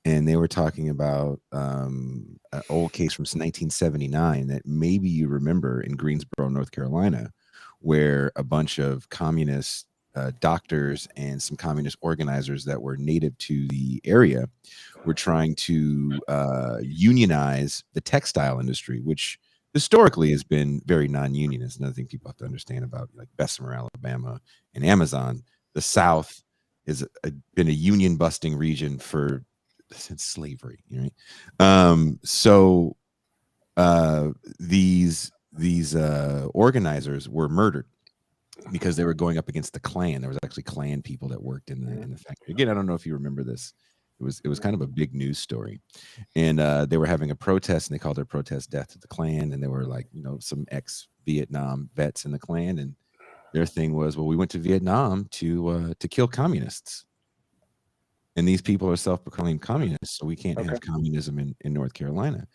And they were talking about an old case from 1979 that maybe you remember in Greensboro, North Carolina, where a bunch of communist doctors and some communist organizers that were native to the area were trying to unionize the textile industry, which historically has been very non-unionist. Another thing people have to understand about Bessemer, Alabama, and Amazon, the South has been a union busting region since slavery, right? So these organizers were murdered because they were going up against the Klan. There was actually Klan people that worked in the factory. Again, I don't know if you remember this. It was kind of a big news story, and they were having a protest, and they called their protest "Death to the Klan." And there were some ex-Vietnam vets in the Klan, and their thing was, well, we went to Vietnam to kill communists, and these people are self-proclaimed communists, so we can't have communism in North Carolina.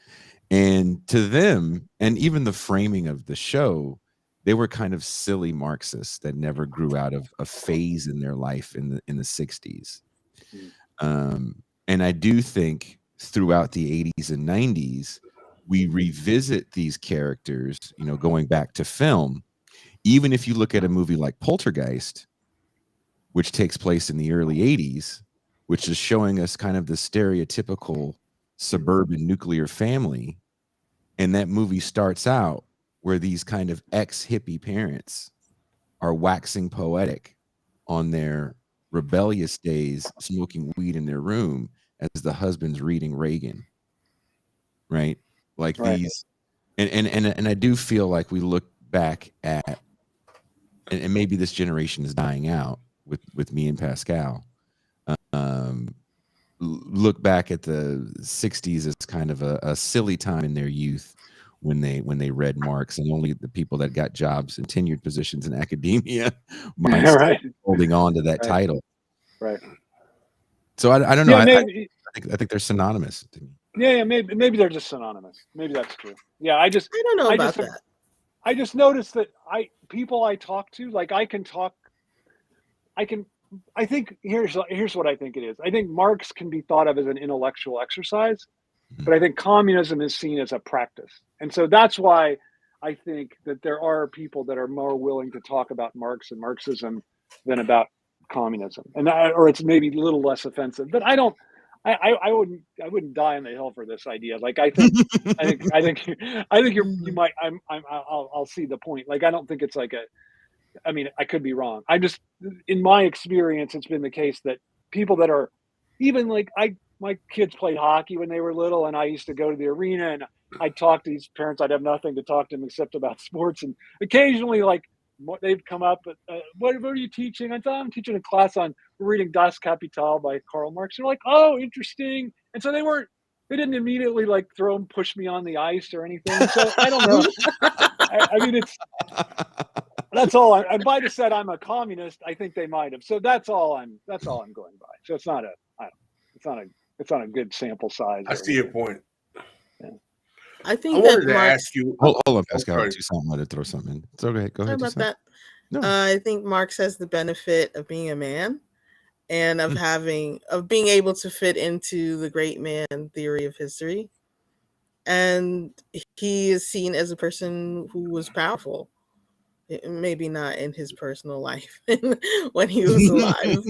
And to them, and even the framing of the show, they were kind of silly Marxists that never grew out of a phase in their life in the 60s. And I do think throughout the 80s and 90s, we revisit these characters, going back to film. Even if you look at a movie like Poltergeist, which takes place in the early 80s, which is showing us kind of the stereotypical suburban nuclear family. And that movie starts out where these kind of ex-hippie parents are waxing poetic on their rebellious days, smoking weed in their room as the husband's reading Reagan, right? These, and I do feel like we look back at, and maybe this generation is dying out with me and Pascal. Look back at the 60s as kind of a silly time in their youth when they read Marx, and only the people that got jobs and tenured positions in academia might holding on to that title. Right. So I don't know. I think they're synonymous to me. Yeah, maybe they're just synonymous. Maybe that's true. Yeah, I don't know about that. I just noticed that people I talk to, I think here's what I think it is. I think Marx can be thought of as an intellectual exercise, but I think communism is seen as a practice. And so that's why I think that there are people that are more willing to talk about Marx and Marxism than about communism, or it's maybe a little less offensive. But I wouldn't die on the hill for this idea. I think you might. I'll see the point. I don't think it's I mean, I could be wrong. In my experience, it's been the case that people that are even my kids played hockey when they were little, and I used to go to the arena and I'd talk to these parents. I'd have nothing to talk to them except about sports. And occasionally, they'd come up, what are you teaching? I thought I'm teaching a class on reading Das Kapital by Karl Marx. They're like, oh, interesting. And so they weren't immediately like push me on the ice or anything. So I don't know. I mean, that's all. And by the said I'm a communist, I think they might have. So that's all I'm going by. So it's not a good sample size. I see your point. Yeah. I think I wanted to ask you. Hold on, Pascal. Do something. Let it throw something in. It's okay. Go ahead. How about that? No. I think Marx has the benefit of being a man and of being able to fit into the great man theory of history. And he is seen as a person who was powerful. Maybe not in his personal life when he was alive,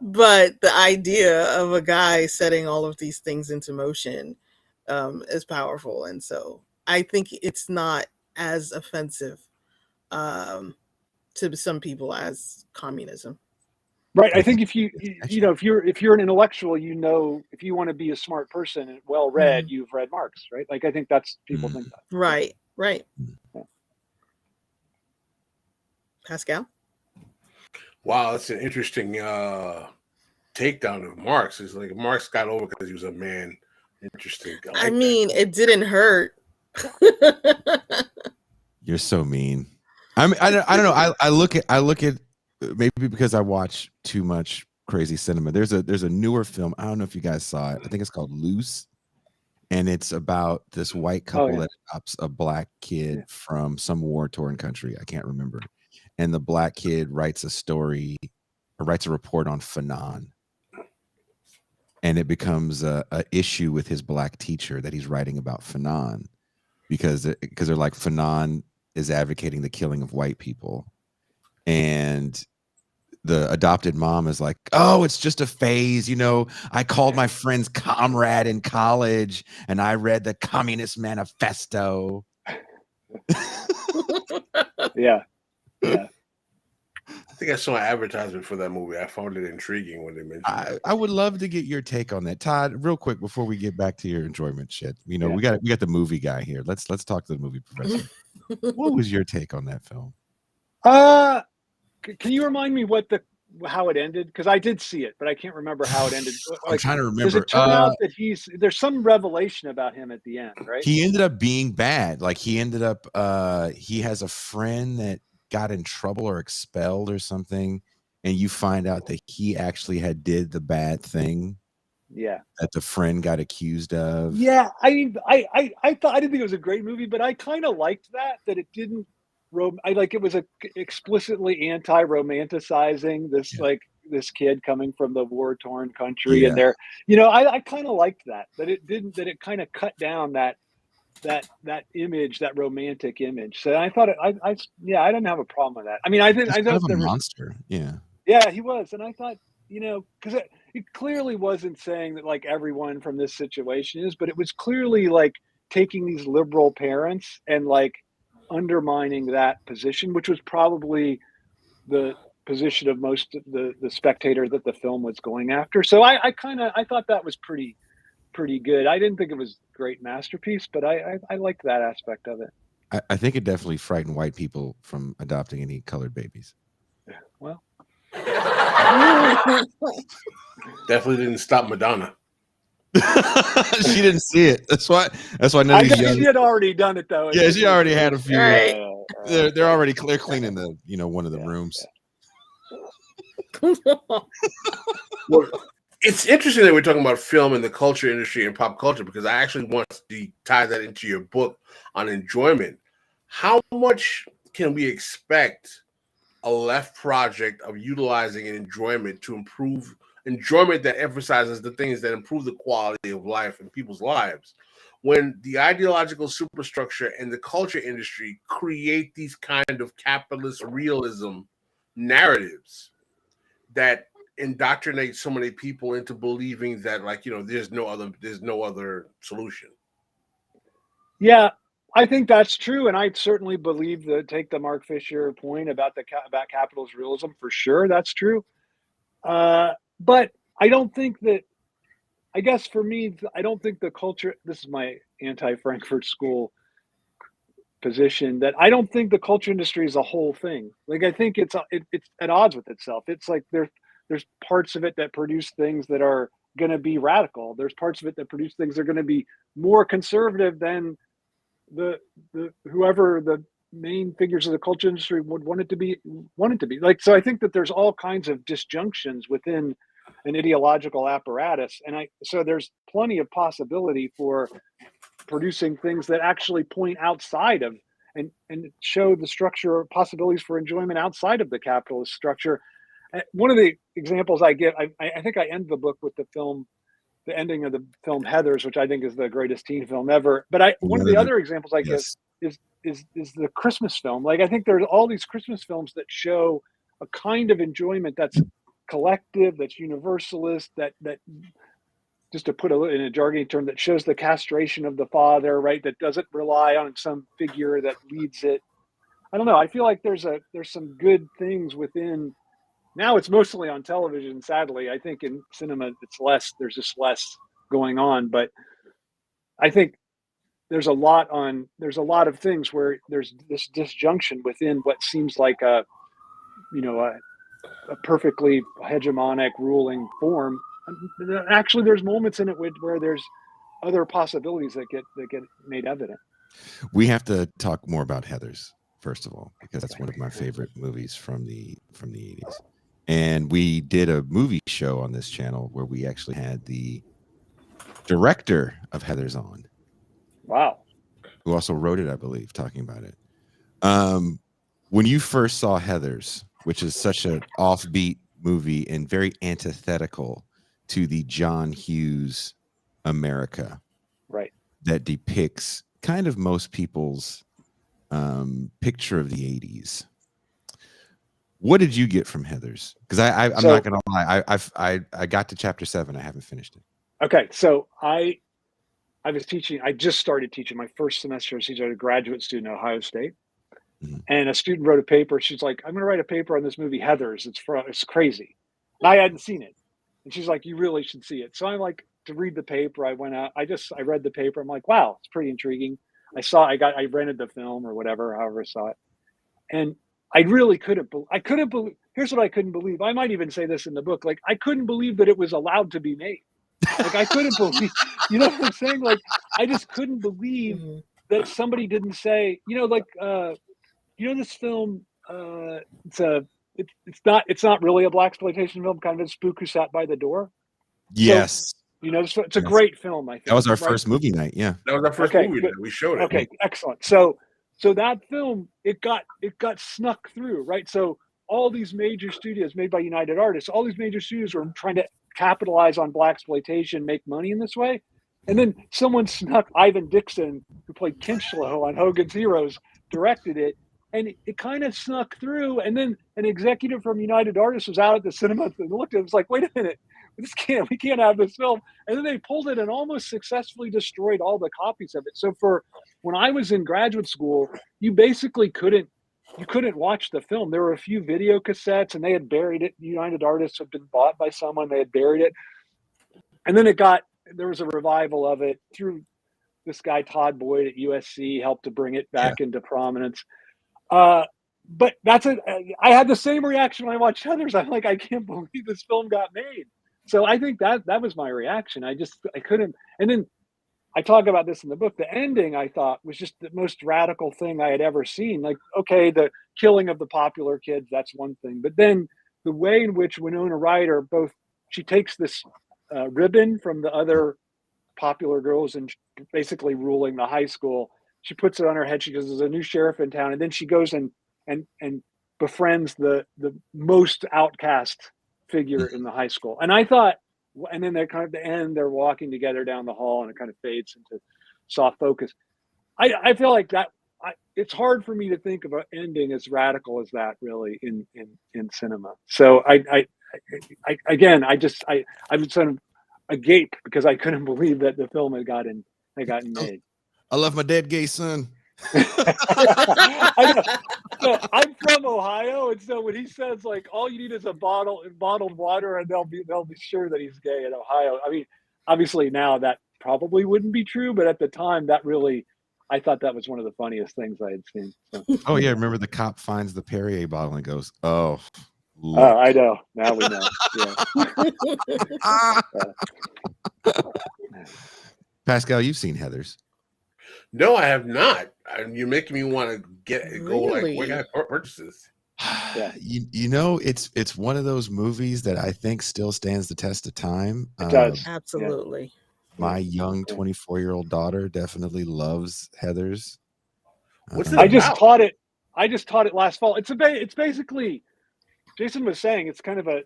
but the idea of a guy setting all of these things into motion is powerful. And so I think it's not as offensive to some people as communism. Right. I think if you're an intellectual, if you want to be a smart person and well read, you've read Marx, right? Like I think that's people think that. Right. Yeah. Pascal? Wow, that's an interesting takedown of Marx. It's like Marx got over because he was a man. Interesting. I mean, it didn't hurt. You're so mean. I mean, I don't know. I look at maybe because I watch too much crazy cinema. There's a newer film. I don't know if you guys saw it. I think it's called Loose, and it's about this white couple that adopts a black kid from some war-torn country. I can't remember. And the black kid writes a report on Fanon, and it becomes a issue with his black teacher that he's writing about Fanon because they're like, Fanon is advocating the killing of white people, and the adopted mom is like, oh, it's just a phase. I called my friend's comrade in college and I read the Communist Manifesto. Yeah. I think I saw an advertisement for that movie. I found it intriguing when they mentioned it. I would love to get your take on that, Todd. Real quick before we get back to your enjoyment shit. We got the movie guy here. Let's talk to the movie professor. What was your take on that film? Can you remind me how it ended? Because I did see it, but I can't remember how it ended. I'm trying to remember. Does it turn out that there's some revelation about him at the end, right? He ended up being bad. Like he ended up he has a friend that got in trouble or expelled or something, and you find out that he actually did the bad thing. Yeah. That the friend got accused of. Yeah, I mean, I didn't think it was a great movie, but I kind of liked that it didn't. It was explicitly anti-romanticizing this kid coming from the war-torn country, and they're, I kind of liked that it kind of cut down that image, that romantic image. So I thought I didn't have a problem with that. I mean, I thought a monster. Yeah, he was, and I thought, because it clearly wasn't saying that like everyone from this situation is, but it was clearly like taking these liberal parents and like undermining that position, which was probably the position of most of the spectator that the film was going after. So I thought that was pretty good. I didn't think it was a great masterpiece, but I liked that aspect of it. I think it definitely frightened white people from adopting any colored babies. Well, definitely didn't stop Madonna. She didn't see it. That's why none of these she had already done it though. Yeah, she already had a few. Right. They're already cleaning the one of the rooms. Well, it's interesting that we're talking about film and the culture industry and pop culture, because I actually want to tie that into your book on enjoyment. How much can we expect a left project of utilizing enjoyment to improve enjoyment that emphasizes the things that improve the quality of life in people's lives, when the ideological superstructure and the culture industry create these kind of capitalist realism narratives that indoctrinate so many people into believing that, like, there's no other solution? Yeah, I think that's true, and I certainly believe take the Mark Fisher point about about capitalist realism for sure. That's true. But I don't think that, I guess for me, I don't think the culture, this is my anti-Frankfurt School position, that I don't think the culture industry is a whole thing. Like, I think it's at odds with itself. It's like there's parts of it that produce things that are going to be radical. There's parts of it that produce things that are going to be more conservative than the whoever the main figures of the culture industry would want it to be. Like, so I think that there's all kinds of disjunctions within an ideological apparatus, and so there's plenty of possibility for producing things that actually point outside of and show the structure possibilities for enjoyment outside of the capitalist structure. One of the examples I give, I think I end the book with the ending of the film Heathers, which I think is the greatest teen film ever. But one of the other examples I give is the Christmas film. Like, I think there's all these Christmas films that show a kind of enjoyment that's collective, that's universalist, that just to put it in a jargony term, that shows the castration of the father, right? That doesn't rely on some figure that leads it. I don't know. I feel like there's some good things within. Now it's mostly on television, sadly. I think in cinema there's just less going on. But I think there's a lot of things where there's this disjunction within what seems like a perfectly hegemonic ruling form. Actually, there's moments in it where there's other possibilities that get made evident. We have to talk more about Heathers, first of all, because that's one of my favorite movies from the 80s. And we did a movie show on this channel where we actually had the director of Heathers on. Wow. Who also wrote it, I believe, talking about it. When you first saw Heathers, which is such an offbeat movie and very antithetical to the John Hughes America, right, that depicts kind of most people's picture of the 80s. What did you get from Heathers? Because I'm not gonna lie, I got to chapter 7. I haven't finished it. Okay, so I was teaching. I just started teaching my first semester. I was teaching a graduate student at Ohio State, and a student wrote a paper. She's like, "I'm going to write a paper on this movie Heathers. It's crazy." And I hadn't seen it, and she's like, "You really should see it." So I'm like, to read the paper. I went out. I read the paper. I'm like, "Wow, it's pretty intriguing." I rented the film or whatever, however I saw it, and I really couldn't believe. Here's what I couldn't believe. I might even say this in the book. Like, I couldn't believe that it was allowed to be made. Like, I couldn't believe, you know what I'm saying? Like, I just couldn't believe that somebody didn't say, this film, it's not really a blaxploitation film, kind of a Spook Who Sat by the Door. Yes. So, it's a great film, I think. That was our first movie night. Yeah. That was our first movie night. We showed it. Okay, excellent. So that film, it got snuck through, right? So all these major studios made by United Artists, all these major studios were trying to capitalize on blaxploitation, make money in this way. And then someone snuck, Ivan Dixon, who played Kinchlow on Hogan's Heroes, directed it, and it kind of snuck through. And then an executive from United Artists was out at the cinema and looked at it, was like, "Wait a minute, we can't have this film." And then they pulled it and almost successfully destroyed all the copies of it. So when I was in graduate school, you basically couldn't watch the film. There were a few video cassettes, and they had buried it. United Artists had been bought by someone. They had buried it. And then there was a revival of it through this guy, Todd Boyd at USC, helped to bring it back into prominence. But that's it. I had the same reaction when I watched Heathers. I'm like, I can't believe this film got made. So I think that was my reaction. I couldn't. And then I talk about this in the book. The ending, I thought, was just the most radical thing I had ever seen. Like, okay, the killing of the popular kids, that's one thing. But then the way in which Winona Ryder, she takes this ribbon from the other popular girls and basically ruling the high school. She puts it on her head. She goes, "There's a new sheriff in town." And then she goes and befriends the most outcast figure in the high school. And I thought, and then they're kind of at the end, they're walking together down the hall and it kind of fades into soft focus. I feel like that it's hard for me to think of an ending as radical as that, really, in cinema. So I was sort of agape because I couldn't believe that the film had gotten made. I love my dead gay son. I know. So I'm from Ohio, and so when he says, like, all you need is a bottled water, and they'll be sure that he's gay in Ohio. I mean, obviously now that probably wouldn't be true, but at the time, I thought that was one of the funniest things I had seen. So. Oh yeah, remember the cop finds the Perrier bottle and goes, "Oh, Oh, I know. Now we know. Yeah. Pascal, you've seen Heathers. No, I have not. You're making me want to go like, where can I purchase this? Yeah. You know, it's one of those movies that I think still stands the test of time. It does. Absolutely. My young 24-year-old daughter definitely loves Heathers. What's it I about? just taught it last fall. It's basically, Jason was saying, it's kind of a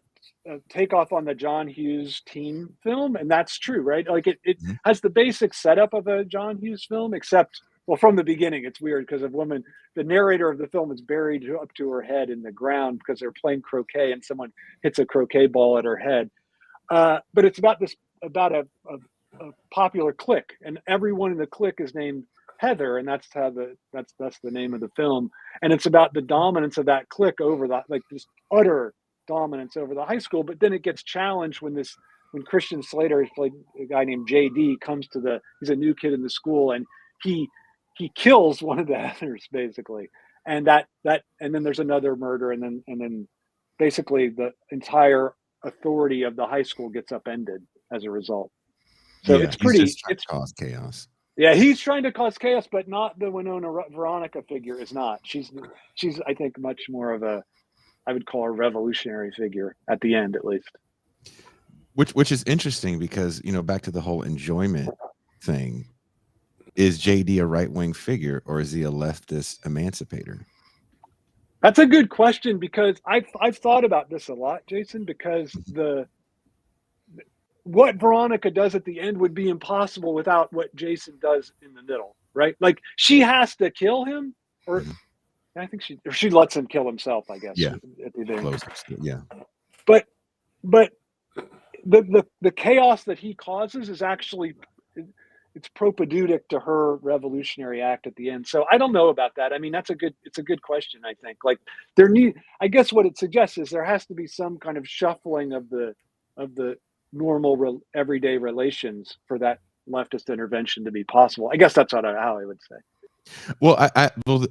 takeoff on the John Hughes teen film, and that's true, right? Like it has the basic setup of a John Hughes film, except, well, from the beginning, it's weird because the narrator of the film is buried up to her head in the ground because they're playing croquet and someone hits a croquet ball at her head. But it's about a popular clique, and everyone in the clique is named Heather, and that's the name of the film. And it's about the dominance of that clique over that, like this utter dominance over the high school. But then it gets challenged when Christian Slater, who's played a guy named JD, he's a new kid in the school, and he kills one of the Heathers basically. And and then there's another murder, and then basically the entire authority of the high school gets upended as a result. So it's cause chaos. Yeah, he's trying to cause chaos, but not the Winona Veronica figure is not. She's I think much more of I would call her revolutionary figure at the end, at least. Which is interesting because, back to the whole enjoyment thing, is JD a right-wing figure or is he a leftist emancipator? That's a good question because I've thought about this a lot, Jason, because what Veronica does at the end would be impossible without what Jason does in the middle, right? Like she has to kill him, or I think she lets him kill himself, I guess. Yeah. At the end. Yeah. But the chaos that he causes is actually, it's propedeutic to her revolutionary act at the end. So I don't know about that. I mean, it's a good question. I think like I guess what it suggests is there has to be some kind of shuffling of the normal everyday relations for that leftist intervention to be possible. I guess that's how I would say. Well,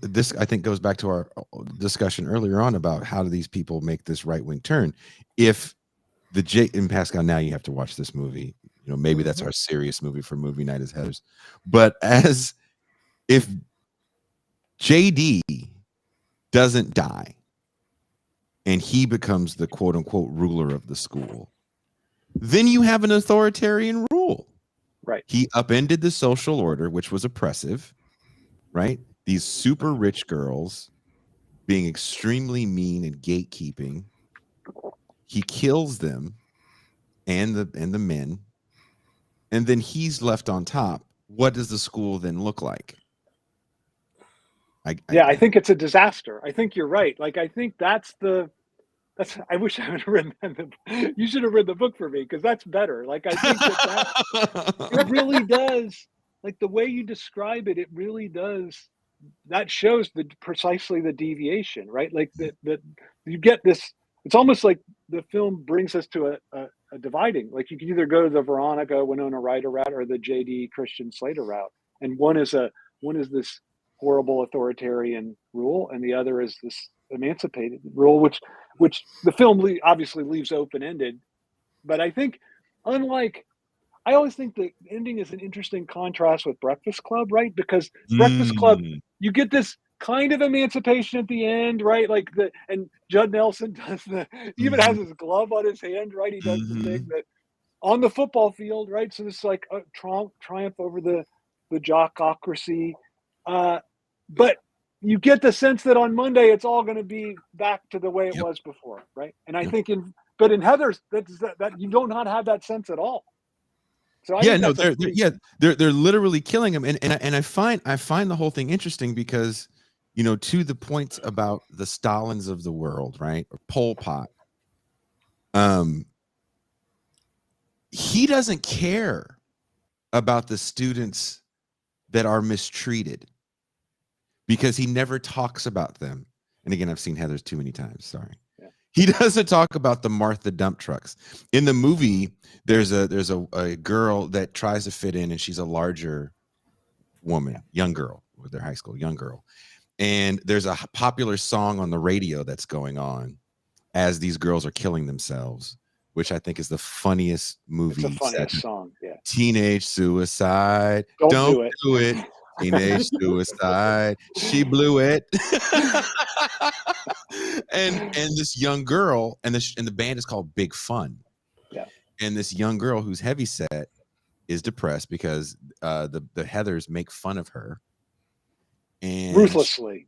this I think goes back to our discussion earlier on about how do these people make this right-wing turn. If and Pascal, now you have to watch this movie. Maybe that's our serious movie for movie night is Heathers. But if JD doesn't die and he becomes the quote unquote ruler of the school, then you have an authoritarian rule. Right. He upended the social order, which was oppressive, right? These super rich girls being extremely mean and gatekeeping. He kills them and the men. And then he's left on top. What does the school then look like? I think it's a disaster. I think you're right. Like, I think I wish I would have written that. You should have read the book for me because that's better. Like, I think that it really does. Like the way you describe it, it really does. That shows precisely the deviation, right? Like that you get this. It's almost like the film brings us to a dividing. Like you can either go the Veronica Winona Ryder route or the JD Christian Slater route, and one is this horrible authoritarian rule, and the other is this emancipated rule, which the film obviously leaves open-ended. But I think, I always think the ending is an interesting contrast with Breakfast Club, right? Because Breakfast Club, you get this kind of emancipation at the end, right? Like and Judd Nelson does even has his glove on his hand, right? He does the thing that on the football field, right? So this is like a triumph over the jockocracy. But you get the sense that on Monday it's all going to be back to the way it was before, right? And I think in Heathers that you do not have that sense at all. So they're literally killing him, and I find the whole thing interesting because to the point about the Stalins of the world, right, or Pol Pot, he doesn't care about the students that are mistreated because he never talks about them. And again, I've seen Heathers too many times. Sorry. He doesn't talk about the Martha dump trucks. In the movie, there's a girl that tries to fit in, and she's a larger woman, young girl with their high school, young girl. And there's a popular song on the radio that's going on. as these girls are killing themselves, which I think is the funniest movie. It's the funniest song. Yeah. Teenage suicide. Don't do it. Teenage suicide. She blew it. and this young girl, and the band is called Big Fun. Yeah. And this young girl who's heavyset is depressed because the Heathers make fun of her. And ruthlessly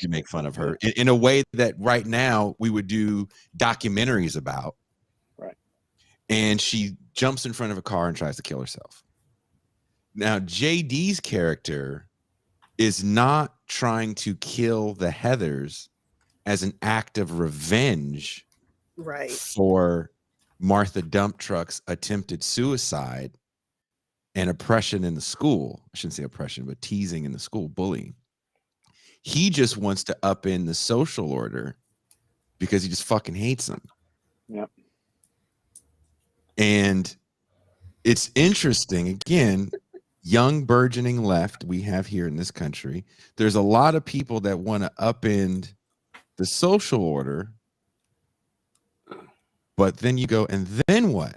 make fun of her in a way that right now we would do documentaries about. Right. And she jumps in front of a car and tries to kill herself. Now, JD's character is not trying to kill the Heathers as an act of revenge, right, for Martha Dump Truck's attempted suicide and oppression in the school. I shouldn't say oppression, but teasing in the school, bullying. He just wants to upend the social order because he just fucking hates them. Yep. And it's interesting, again, young burgeoning left we have here in this country. There's a lot of people that want to upend the social order, but then you go, and then what?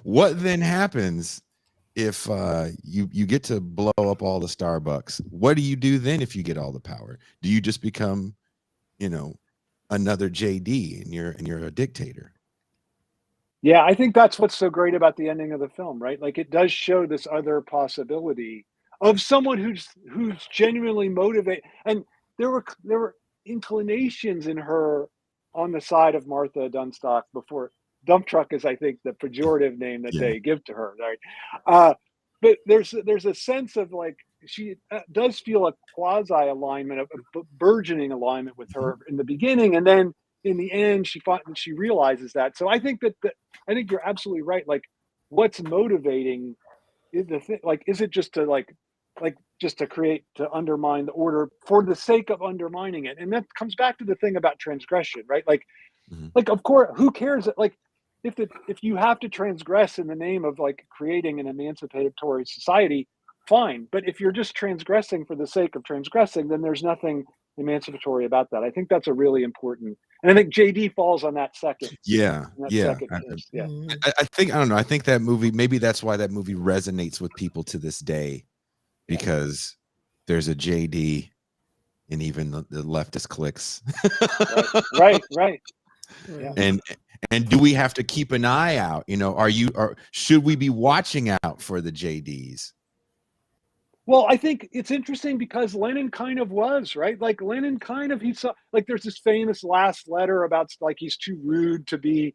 What then happens if you get to blow up all the Starbucks? What do you do then if you get all the power? Do you just become, another JD and you're a dictator? Yeah, I think that's what's so great about the ending of the film, right? Like, it does show this other possibility of someone who's genuinely motivated. And there were inclinations in her on the side of Martha Dunstock before. Dump truck is, I think, the pejorative name that they give to her, right? But there's a sense of, like, she does feel a quasi alignment, a burgeoning alignment with her in the beginning, and then in the end, she realizes that. So I think I think you're absolutely right. Like, what's motivating is the thing. Like, is it just to just to undermine the order for the sake of undermining it? And that comes back to the thing about transgression, right? Like, like, of course, who cares? Like, if you have to transgress in the name of, like, creating an emancipatory society, fine. But if you're just transgressing for the sake of transgressing, then there's nothing emancipatory about that. I think that's a really important, and I think JD falls on that second. I think, I don't know. I think that movie, maybe that's why that movie resonates with people to this day, because there's a JD in even the leftist cliques. Right. Yeah. And do we have to keep an eye out? Should we be watching out for the JDs? Well, I think it's interesting because Lenin kind of was, right? Like, Lenin he saw, like, there's this famous last letter about, like, he's too rude to be,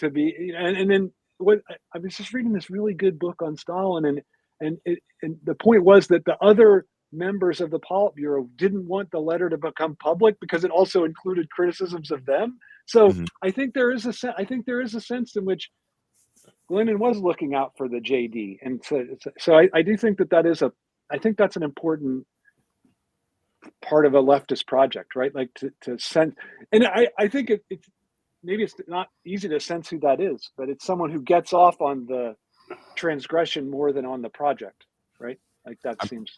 and then I was just reading this really good book on Stalin, and the point was that the other members of the Politburo didn't want the letter to become public because it also included criticisms of them. So I think there is a sense in which Lenin was looking out for the JD, and so I do think that is I think that's an important part of a leftist project, right? Like, to sense, and I think it's maybe it's not easy to sense who that is, but it's someone who gets off on the transgression more than on the project, right? Like, that seems.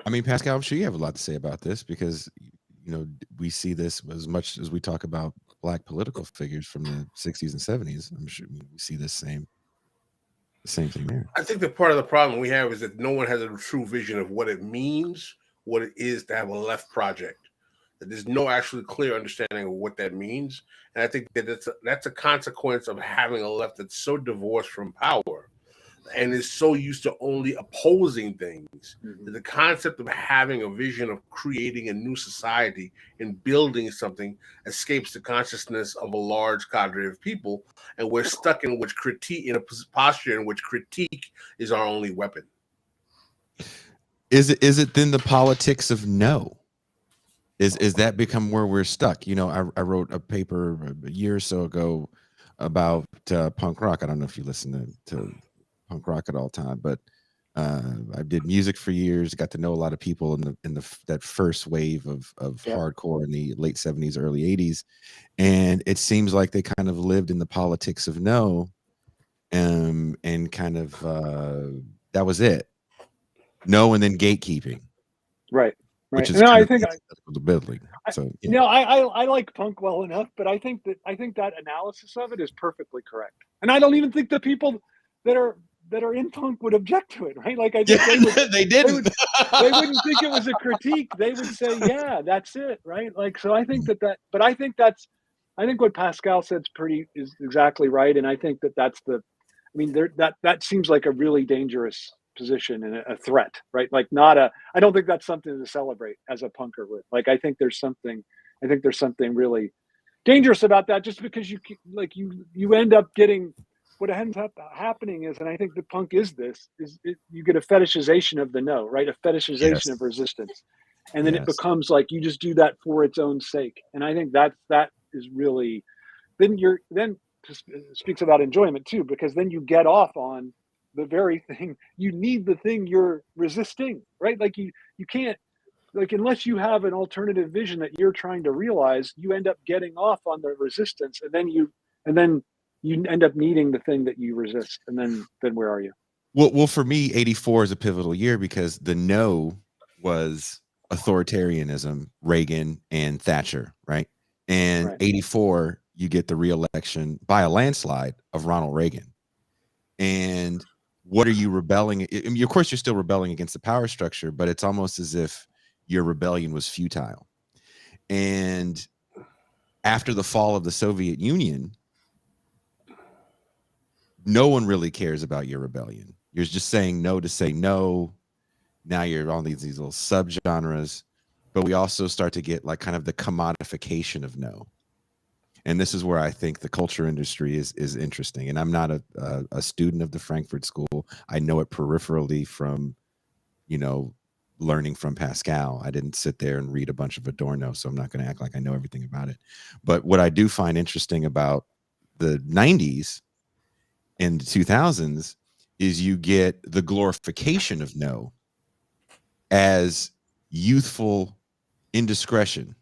I mean, Pascal, I'm sure you have a lot to say about this, because we see this as much as we talk about Black political figures from the 60s and 70s. I'm sure we see the same thing there. I think that part of the problem we have is that no one has a true vision of what it means, what it is to have a left project. That there's no actually clear understanding of what that means. And I think that that's a consequence of having a left that's so divorced from power and is so used to only opposing things. That the concept of having a vision of creating a new society and building something escapes the consciousness of a large cadre of people, and we're stuck in a posture in which critique is our only weapon. Is it then the politics of no? Is that become where we're stuck? I wrote a paper a year or so ago about punk rock. I don't know if you listen to punk rock at all time, but I did music for years, got to know a lot of people in that first wave of hardcore in the late 70s, early 80s. And it seems like they kind of lived in the politics of no, and kind of that was it. No, and then gatekeeping. Right. which is no, kind I of think the building. So yeah. no, I like punk well enough, but I think that analysis of it is perfectly correct, and I don't even think the people that are in punk would object to it, right? Like I think they would. They didn't. They wouldn't think it was a critique. They would say, "Yeah, that's it," right? Like so. I think but I think I think what Pascal said is exactly right, and I think that's the. I mean, that seems like a really dangerous position and a threat, right? Like not a. I don't think that's something to celebrate as a punker would. Like I think there's something really dangerous about that, just because you end up getting what ends up happening is, and I think the punk is you get a fetishization of the no, right? A fetishization of resistance, and then it becomes like you just do that for its own sake, and I think that is really then speaks about enjoyment too, because then you get off on the very thing you need, the thing you're resisting, right? Like you can't, like, unless you have an alternative vision that you're trying to realize, you end up getting off on the resistance, and then you end up needing the thing that you resist, and then where are you? Well, for me, 84 is a pivotal year because the no was authoritarianism, Reagan and Thatcher, right? And 84, you get the re-election by a landslide of Ronald Reagan. And what are you rebelling? I mean, of course, you're still rebelling against the power structure, but it's almost as if your rebellion was futile. And after the fall of the Soviet Union, no one really cares about your rebellion. You're just saying no to say no. Now you're on these little subgenres, but we also start to get like kind of the commodification of no. And this is where I think the culture industry is interesting. And I'm not a student of the Frankfurt School. I know it peripherally from, learning from Pascal. I didn't sit there and read a bunch of Adorno, so I'm not going to act like I know everything about it. But what I do find interesting about the 90s and the 2000s is you get the glorification of no as youthful indiscretion.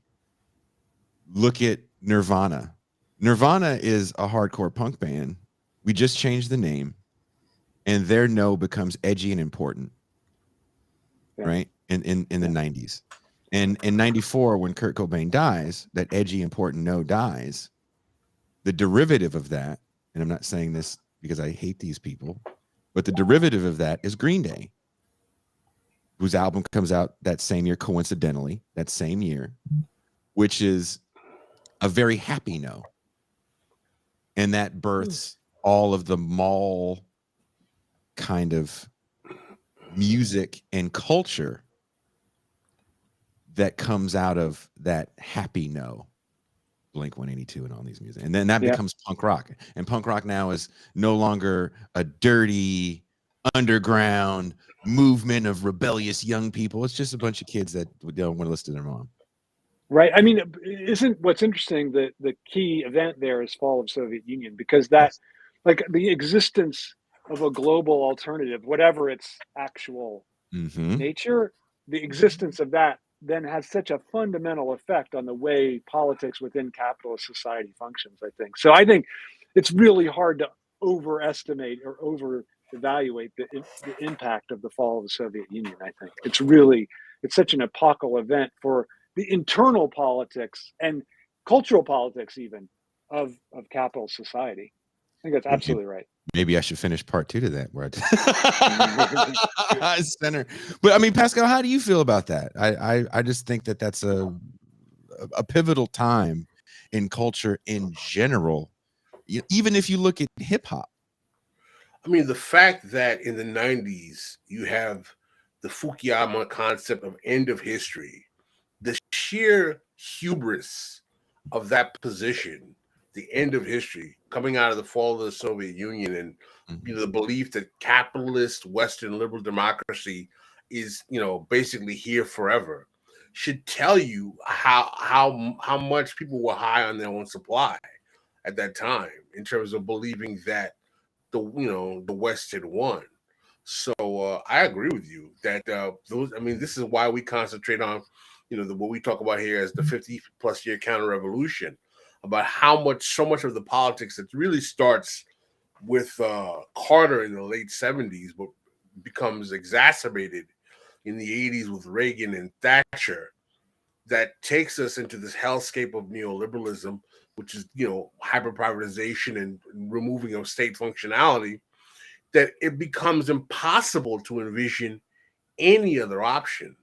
Look at Nirvana. Nirvana is a hardcore punk band. We just changed the name, and their no becomes edgy and important, right? In the 90s. And in 94, when Kurt Cobain dies, that edgy, important no dies. The derivative of that, and I'm not saying this because I hate these people, but the derivative of that is Green Day, whose album comes out that same year, coincidentally, that same year, which is a very happy no. And that births all of the mall kind of music and culture that comes out of that happy no. Blink 182 and all these music. And then that becomes punk rock. And punk rock now is no longer a dirty underground movement of rebellious young people. It's just a bunch of kids that don't want to listen to their mom. Right. I mean, isn't what's interesting that the key event there is fall of Soviet Union, because that, like, the existence of a global alternative, whatever its actual nature, the existence of that then has such a fundamental effect on the way politics within capitalist society functions, I think. So I think it's really hard to overestimate or over-evaluate the impact of the fall of the Soviet Union, I think. It's such an epochal event for the internal politics and cultural politics even of capitalist society. I think that's absolutely right. Maybe I should finish part 2 to that. Where I center. But I mean, Pascal, how do you feel about that? I just think that that's a pivotal time in culture in general. Even if you look at hip hop. I mean, the fact that in the 90s you have the Fukuyama concept of end of history, the sheer hubris of that position, the end of history, coming out of the fall of the Soviet Union, and the belief that capitalist Western liberal democracy is, basically here forever, should tell you how much people were high on their own supply at that time in terms of believing that the West had won. So I agree with you that this is why we concentrate on what we talk about here as the 50+ year counter-revolution, about so much of the politics that really starts with Carter in the late 70s, but becomes exacerbated in the 80s with Reagan and Thatcher that takes us into this hellscape of neoliberalism, which is, hyper privatization and removing of state functionality, that it becomes impossible to envision any other option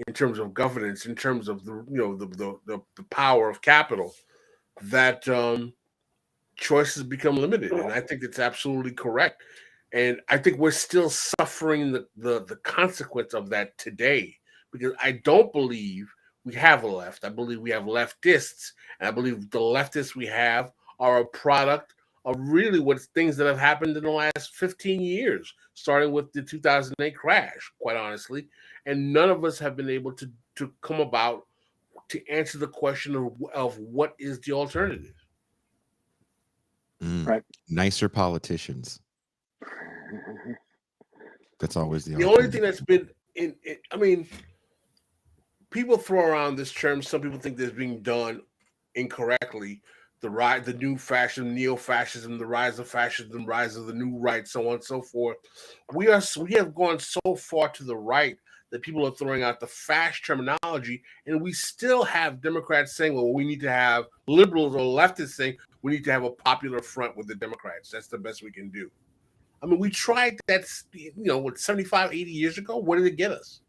in terms of governance, in terms of the power of capital, that choices become limited. And I think it's absolutely correct. And I think we're still suffering the consequence of that today, because I don't believe we have a left. I believe we have leftists, and I believe the leftists we have are a product of really what things that have happened in the last 15 years, starting with the 2008 crash, quite honestly. And none of us have been able to come about to answer the question of what is the alternative. Right. Nicer politicians. That's always the only thing that's been I mean, people throw around this term. Some people think this being done incorrectly. The new fascism, neo-fascism, the rise of fascism, rise of the new right, so on and so forth. We have gone so far to the right that people are throwing out the fascist terminology, and we still have Democrats saying, well, we need to have liberals or leftists saying we need to have a popular front with the Democrats. That's the best we can do. I mean, we tried that, 75, 80 years ago. What did it get us?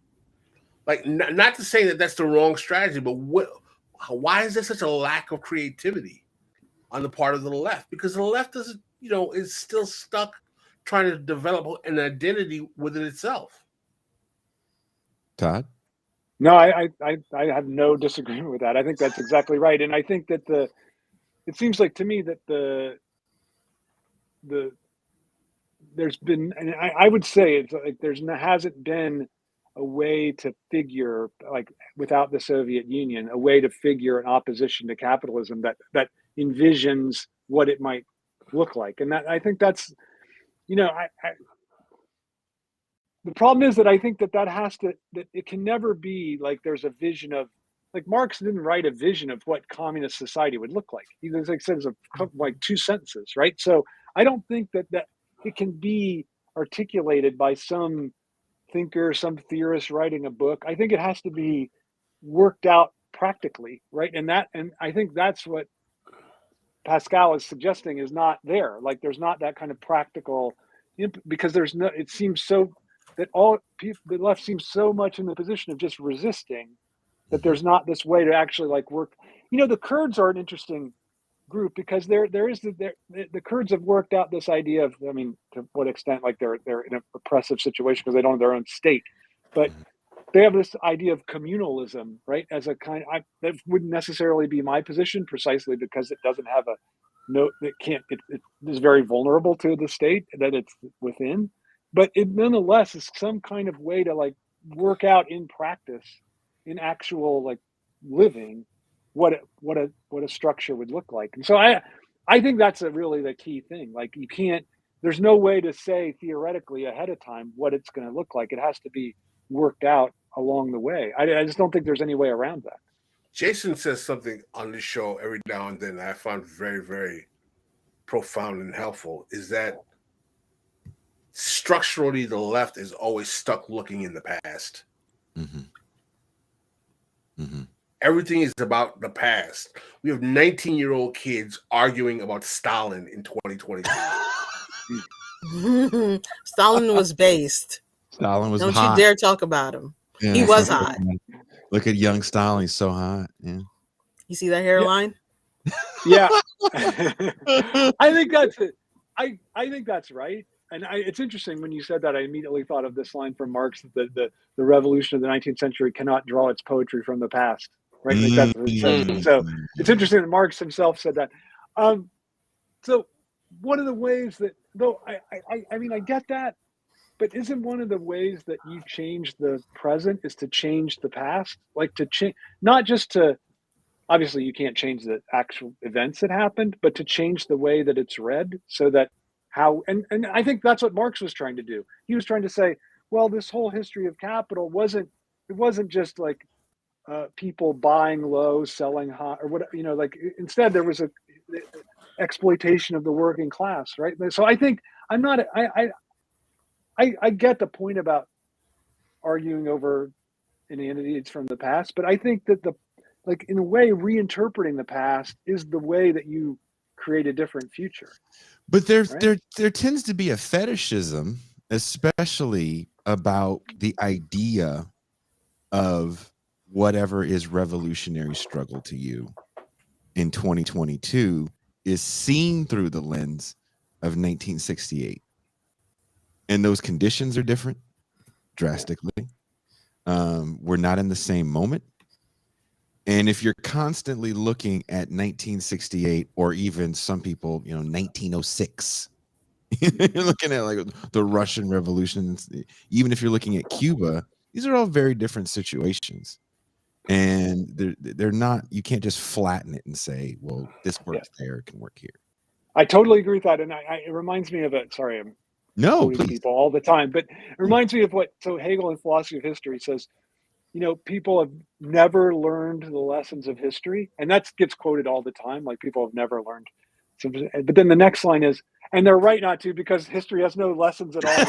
Like, not to say that that's the wrong strategy, but why is there such a lack of creativity on the part of the left? Because the left doesn't, is still stuck trying to develop an identity within itself. Todd? No, I have no disagreement with that. I think that's exactly right. And I think that it seems like to me that there's been, and I would say it's like hasn't been a way to figure, like without the Soviet Union, a way to figure an opposition to capitalism that envisions what it might look like. And that, I think that's, the problem is that I think that it can never be like there's a vision of, like Marx didn't write a vision of what communist society would look like. He like says like two sentences, right? So I don't think that it can be articulated by some thinker, some theorist writing a book. I think it has to be worked out practically, right? And I think that's what Pascal is suggesting is not there. Like there's not that kind of practical, because it seems so that the left seems so much in the position of just resisting that there's not this way to actually like work. The Kurds are an interesting group because the Kurds have worked out this idea of, I mean, to what extent, like they're in an oppressive situation because they don't have their own state, but they have this idea of communalism, right? As a kind, that wouldn't necessarily be my position, precisely because it doesn't have it is very vulnerable to the state that it's within, but it nonetheless is some kind of way to like work out in practice, in actual like living, what a structure would look like. And so I think that's really the key thing. Like there's no way to say theoretically ahead of time what it's going to look like. It has to be worked out along the way. I just don't think there's any way around that. Jason says something on this show every now and then that I found very, very profound and helpful, is that structurally the left is always stuck looking in the past. Mm-hmm. Mm-hmm. Everything is about the past. We have 19-year-old kids arguing about Stalin in 2022. Stalin was based. Stalin was Don't hot. you dare talk about him. Yeah, he was hot. Look at young Stalin. He's so hot. Yeah. You see that hairline? Yeah. I think that's it. I think that's right. And it's interesting when you said that, I immediately thought of this line from Marx that the revolution of the 19th century cannot draw its poetry from the past. Right? Like that's what it says. So it's interesting that Marx himself said that. So one of the ways that, though, I mean, I get that, but isn't one of the ways that you change the present is to change the past? Like to change, not just to, obviously you can't change the actual events that happened, but to change the way that it's read so that and I think that's what Marx was trying to do. He was trying to say, well, this whole history of capital wasn't just like people buying low, selling high, or what, like instead there was a exploitation of the working class, right? So I think I get the point about arguing over inanities from the past, but I think that in a way, reinterpreting the past is the way that you create a different future. But there tends to be a fetishism, especially about the idea of whatever is revolutionary struggle to you in 2022 is seen through the lens of 1968. And those conditions are different drastically. We're not in the same moment. And if you're constantly looking at 1968 or even some people, 1906, you're looking at like the Russian Revolution, even if you're looking at Cuba, these are all very different situations. And they're not, you can't just flatten it and say, well, this works there, it can work here. I totally agree with that. And it reminds me of it. Sorry, I'm quoting people all the time, but it reminds me of so Hegel in Philosophy of History says, people have never learned the lessons of history. And that gets quoted all the time. Like people have never learned. But then the next line is, and they're right not to, because history has no lessons at all.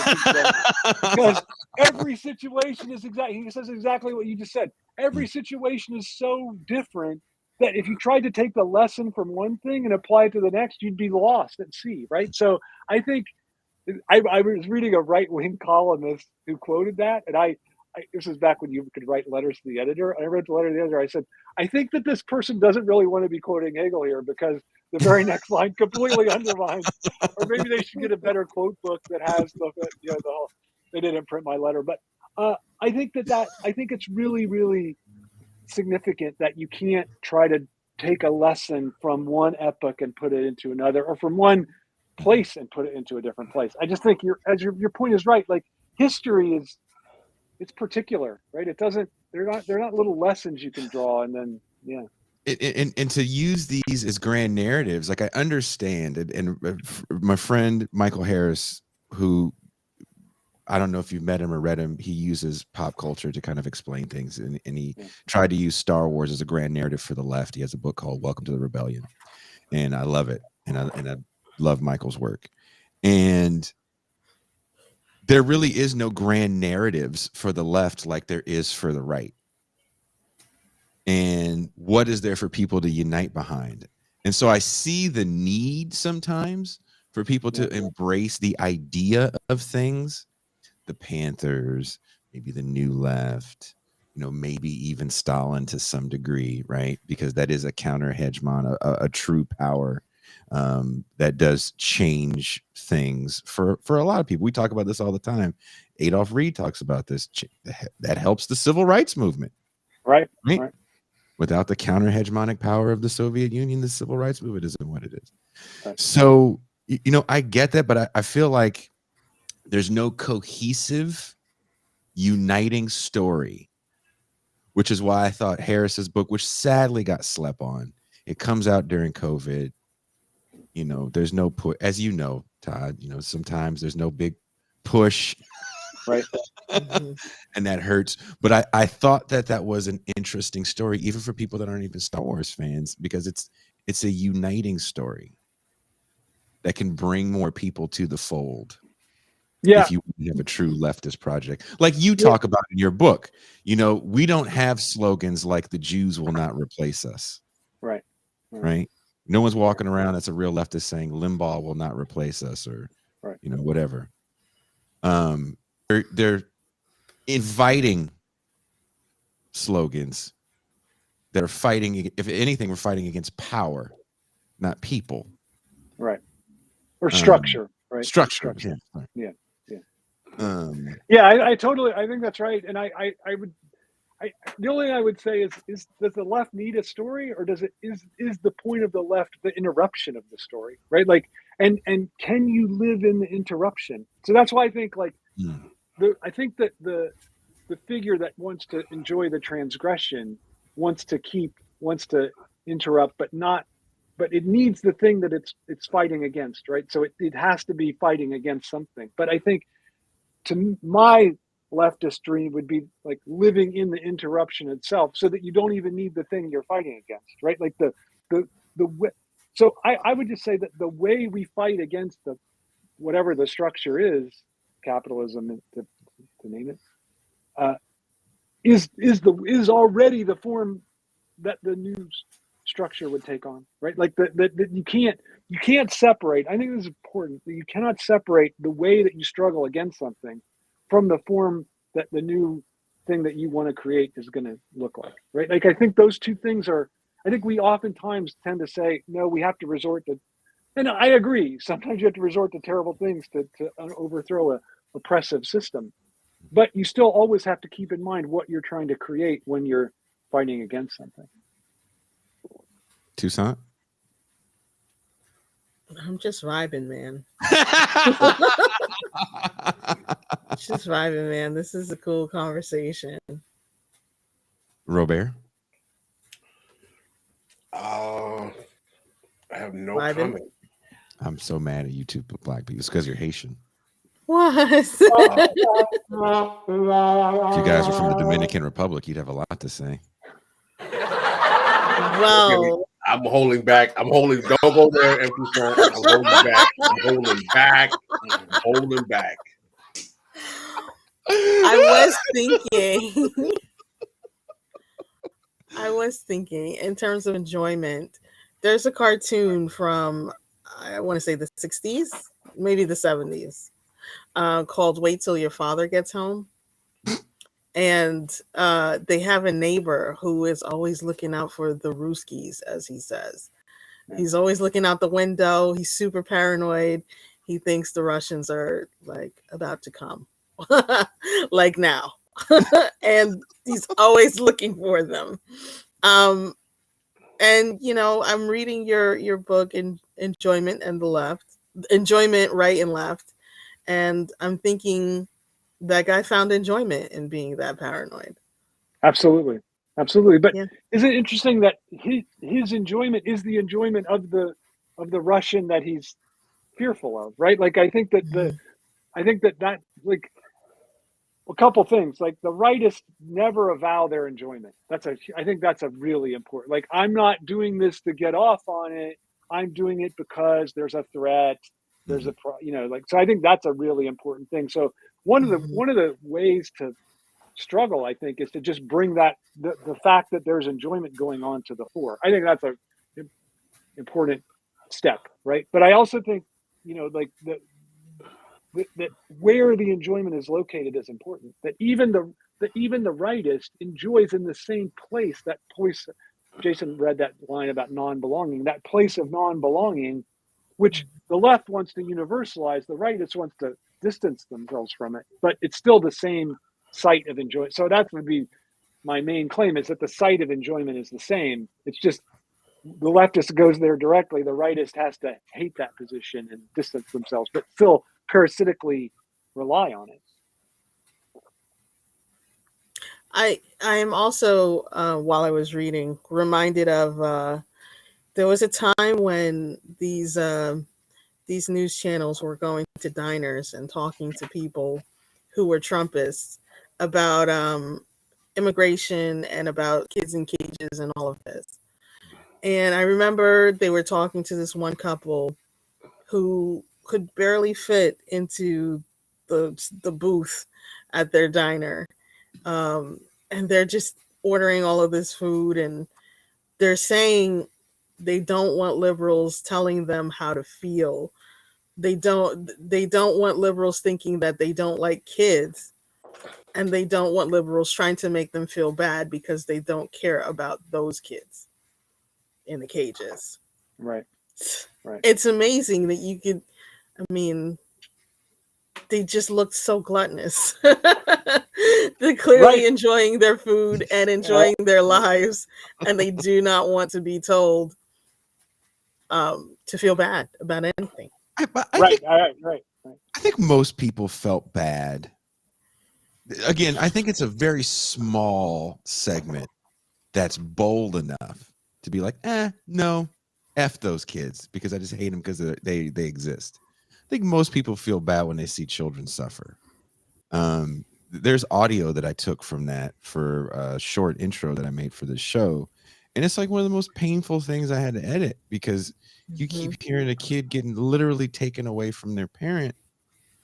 Because every situation is he says exactly what you just said. Every situation is so different that if you tried to take the lesson from one thing and apply it to the next, you'd be lost at sea, right? So I think I was reading a right-wing columnist who quoted that, and this was back when you could write letters to the editor. I read the letter to the editor. I said, I think that this person doesn't really want to be quoting Hegel here, because the very next line completely undermines, or maybe they should get a better quote book that has the whole, they didn't print my letter. But I think I think it's really, really significant that you can't try to take a lesson from one epoch and put it into another, or from one place and put it into a different place. I just think your point is right. Like history it's particular, right? It doesn't, they're not little lessons you can draw and then, yeah. And to use these as grand narratives, like I understand it. And my friend Michael Harris, who I don't know if you've met him or read him, he uses pop culture to kind of explain things. And he tried to use Star Wars as a grand narrative for the left. He has a book called Welcome to the Rebellion. And I love it. And I love Michael's work. And there really is no grand narratives for the left like there is for the right. And what is there for people to unite behind? And so I see the need sometimes for people to embrace the idea of things, the Panthers, maybe the New Left, maybe even Stalin to some degree, right? Because that is a counter hegemon, a true power that does change things for a lot of people. We talk about this all the time. Adolf Reed talks about this. That helps the civil rights movement. Right. Without the counter hegemonic power of the Soviet Union, the civil rights movement isn't what it is. Right. So, I get that, but I feel like there's no cohesive, uniting story, which is why I thought Harris's book, which sadly got slept on, it comes out during COVID. There's no push, as you know, Todd, sometimes there's no big push. Right. And that hurts. But I thought that was an interesting story, even for people that aren't even Star Wars fans, because it's a uniting story that can bring more people to the fold. Yeah. If you have a true leftist project, like you talk about in your book, we don't have slogans like "the Jews will not replace us." Right. Right. No one's walking around that's a real leftist saying Limbaugh will not replace us, or whatever. They're inviting slogans that are fighting. If anything, we're fighting against power, not people. Right. Or structure. Right. Structure. Yeah. Yeah. I totally, I think that's right. And I would, the only thing I would say is does the left need a story, or is the point of the left the interruption of the story, right? Like, and can you live in the interruption? So that's why I think I think that the figure that wants to enjoy the transgression wants to interrupt, but it needs the thing that it's fighting against, right? So it has to be fighting against something. But I think to my leftist dream would be like living in the interruption itself, so that you don't even need the thing you're fighting against, right? Like so I would just say that the way we fight against whatever the structure is, capitalism to name it, is already the form that the new structure would take on, right? Like that you can't separate. I think this is important, that you cannot separate the way that you struggle against something from the form that the new thing that you want to create is going to look like, right? Like I think those two things I think we oftentimes tend to say, no, we have to resort to, and I agree, sometimes you have to resort to terrible things to overthrow a oppressive system, but you still always have to keep in mind what you're trying to create when you're fighting against something. Toussaint? I'm just vibing, man. Just vibing, man. This is a cool conversation. Robert? I have no comment. I'm so mad at you two black people. It's because you're Haitian. What? If you guys were from the Dominican Republic, you'd have a lot to say. Well, I'm holding back. Don't go there, empty front. I'm holding back. I was thinking in terms of enjoyment, there's a cartoon from, I want to say the 60s, maybe the 70s, called Wait Till Your Father Gets Home. And they have a neighbor who is always looking out for the Ruskies, as he says. He's always looking out the window. He's super paranoid. He thinks the Russians are like about to come, like now. And he's always looking for them. And I'm reading your book in Enjoyment and the Left, Enjoyment, Right and Left. And I'm thinking that guy found enjoyment in being that paranoid. Absolutely. But Is it interesting that his enjoyment is the enjoyment of the Russian that he's fearful of, right? Like I think that like a couple things, like the rightists never avow their enjoyment. I think that's a really important. Like I'm not doing this to get off on it. I'm doing it because there's a threat. There's a so I think that's a really important thing. So one of the ways to struggle, I think, is to just bring that the fact that there's enjoyment going on to the fore. I think that's a important step, right? But I also think like that where the enjoyment is located is important. That even the rightist enjoys in the same place, that place. Jason read that line about non-belonging, that place of non-belonging, which the left wants to universalize, the rightist wants to distance themselves from it, but it's still the same site of enjoyment. So that would be my main claim, is that the site of enjoyment is the same. It's just the leftist goes there directly. The rightist has to hate that position and distance themselves, but still parasitically rely on it. I am also, while I was reading, reminded of there was a time when these news channels were going to diners and talking to people who were Trumpists about immigration and about kids in cages and all of this. And I remember they were talking to this one couple who could barely fit into the booth at their diner. And they're just ordering all of this food, and they're saying they don't want liberals telling them how to feel. They don't want liberals thinking that they don't like kids, and they don't want liberals trying to make them feel bad because they don't care about those kids in the cages. Right. It's amazing that you could, they just looked so gluttonous. They're clearly enjoying their food and enjoying their lives, and they do not want to be told to feel bad about anything. I think most people felt bad. Again, I think it's a very small segment that's bold enough to be like, no, F those kids, because I just hate them because they exist. I think most people feel bad when they see children suffer. There's audio that I took from that for a short intro that I made for this show. And it's like one of the most painful things I had to edit, because you keep hearing a kid getting literally taken away from their parent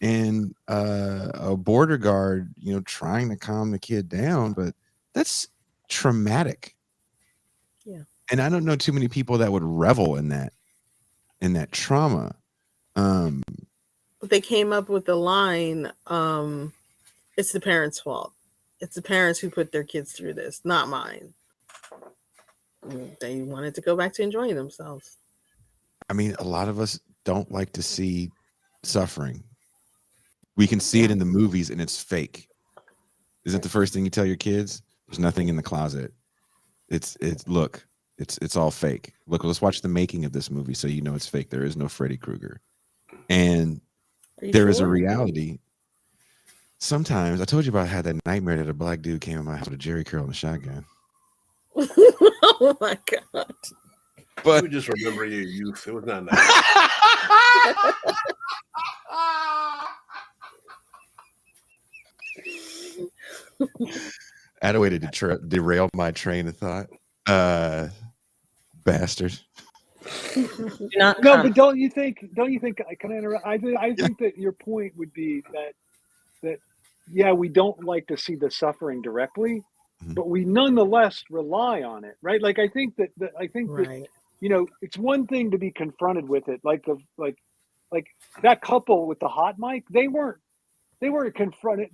and a border guard, trying to calm the kid down, but that's traumatic. Yeah. And I don't know too many people that would revel in that trauma. But they came up with the line, it's the parents' fault. It's the parents who put their kids through this, not mine. They wanted to go back to enjoying themselves. I mean, a lot of us don't like to see suffering. We can see it in the movies and it's fake. Isn't the first thing you tell your kids? There's nothing in the closet. It's all fake. Look, let's watch the making of this movie so you know it's fake. There is no Freddy Krueger. And there is a reality. Sometimes, I told you about I had that nightmare that a black dude came in my house with a Jerry curl and a shotgun. Oh my God. But we just remember your youth. It was not nice. I had a way to derail my train of thought. Bastard. No, but don't you think, can I interrupt? I think that your point would be that yeah, we don't like to see the suffering directly, but we nonetheless rely on it, right? Like I think that it's one thing to be confronted with it, like that couple with the hot mic, they weren't confronted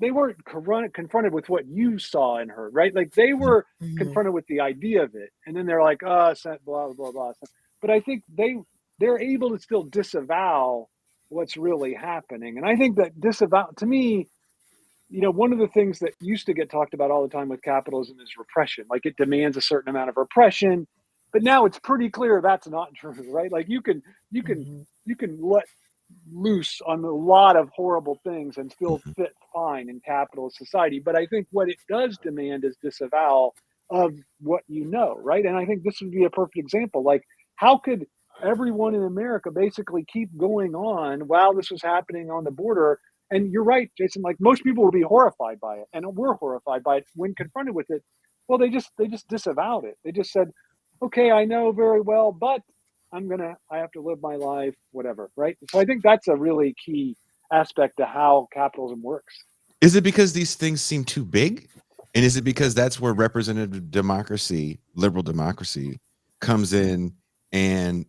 with what you saw and heard, right? Like they were confronted with the idea of it, and then they're like, blah blah blah. But I think they're able to still disavow what's really happening, and I think that disavow, to me, one of the things that used to get talked about all the time with capitalism is repression. Like it demands a certain amount of repression, but now it's pretty clear that's not true, right? Like you can let loose on a lot of horrible things and still fit fine in capitalist society. But I think what it does demand is disavowal of what right? And I think this would be a perfect example. Like, how could everyone in America basically keep going on while this was happening on the border? And you're right, Jason, like most people would be horrified by it, and we're horrified by it when confronted with it. Well, they just disavowed it. They just said, okay, I know very well, but I have to live my life, whatever, right? So I think that's a really key aspect to how capitalism works. Is it because these things seem too big? And is it because that's where representative democracy, liberal democracy, comes in and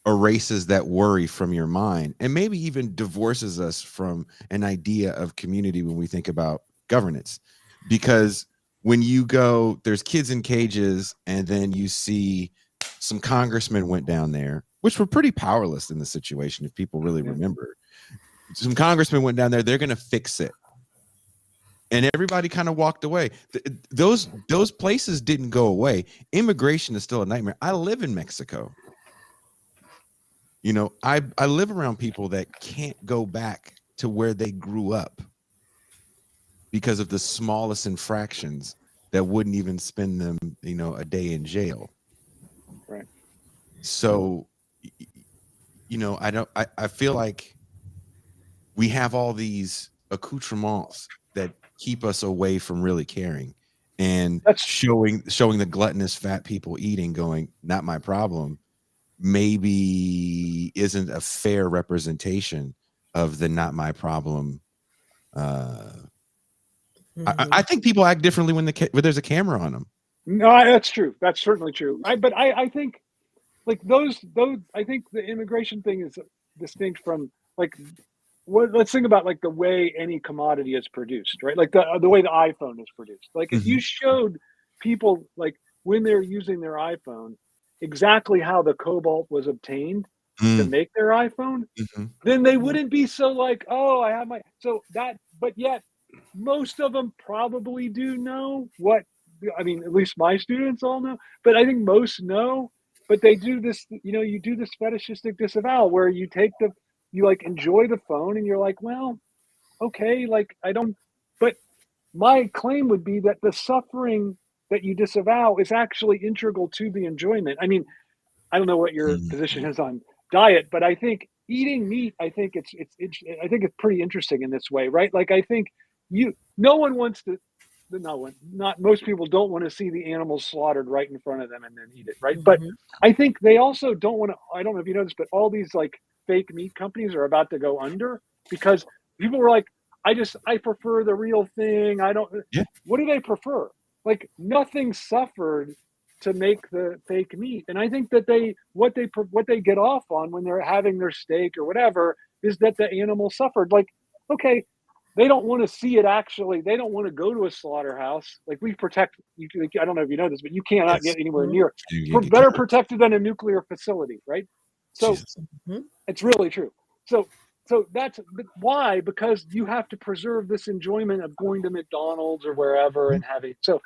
erases that worry from your mind and maybe even divorces us from an idea of community when we think about governance? Because when you go, there's kids in cages, and then you see some congressmen went down there, which were pretty powerless in the situation, if people really remember. Some congressmen went down there, they're going to fix it. And everybody kind of walked away. Those places didn't go away. Immigration is still a nightmare. I live in Mexico. I live around people that can't go back to where they grew up because of the smallest infractions that wouldn't even spend them, a day in jail. Right. So, I feel like we have all these accoutrements that keep us away from really caring, and showing the gluttonous fat people eating, going, not my problem, maybe isn't a fair representation of the not my problem. I think people act differently when there's a camera on them. No, that's true. That's certainly true. But I think like those I think the immigration thing is distinct from like let's think about like the way any commodity is produced, right? Like the way the iPhone is produced. Like if you showed people like when they're using their iPhone exactly how the cobalt was obtained to make their iPhone, then they wouldn't be so like, oh, I have but yet most of them probably do know what, I mean, at least my students all know, but I think most know, but they do this, you do this fetishistic disavowal where you like enjoy the phone and you're like, well, okay, like but my claim would be that the suffering that you disavow is actually integral to the enjoyment. I mean, I don't know what your position is on diet, but I think eating meat, I think it's pretty interesting in this way, right? Like I think not most people don't want to see the animals slaughtered right in front of them and then eat it, right? But I think they also don't want to, I don't know if you know this, but all these like fake meat companies are about to go under because people were like, I prefer the real thing. I don't. Yeah. What do they prefer? Like nothing suffered to make the fake meat, and I think that what they get off on when they're having their steak or whatever is that the animal suffered. Like, okay, they don't want to see it actually. They don't want to go to a slaughterhouse. Like we protect. I don't know if you know this, but you cannot get anywhere near it. We're better protected than a nuclear facility, right? So it's really true. So that's why, because you have to preserve this enjoyment of going to McDonald's or wherever and having. So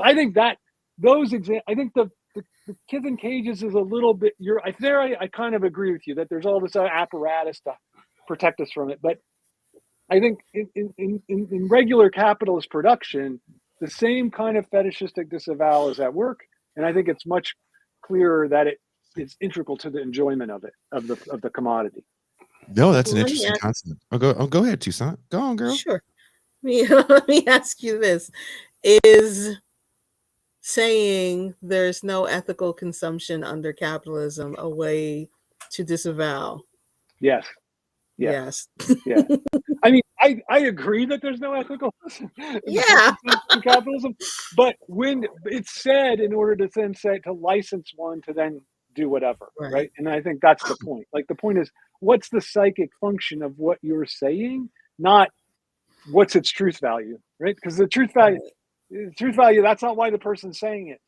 I think that I think the kids in cages is a little bit. I kind of agree with you that there's all this apparatus to protect us from it, but I think in regular capitalist production, the same kind of fetishistic disavowal is at work, and I think it's much clearer that it's integral to the enjoyment of the commodity. No, that's an interesting concept. Go ahead, Toussaint. Go on, girl. Sure. Let me ask you this. Is saying there's no ethical consumption under capitalism a way to disavow? Yes. Yeah. I mean, I agree that there's no ethical in capitalism, but when it's said in order to then say to license one to then do whatever, right? And I think that's the point. Like the point is, what's the psychic function of what you're saying, not what's its truth value, right? Because the truth value, that's not why the person's saying it.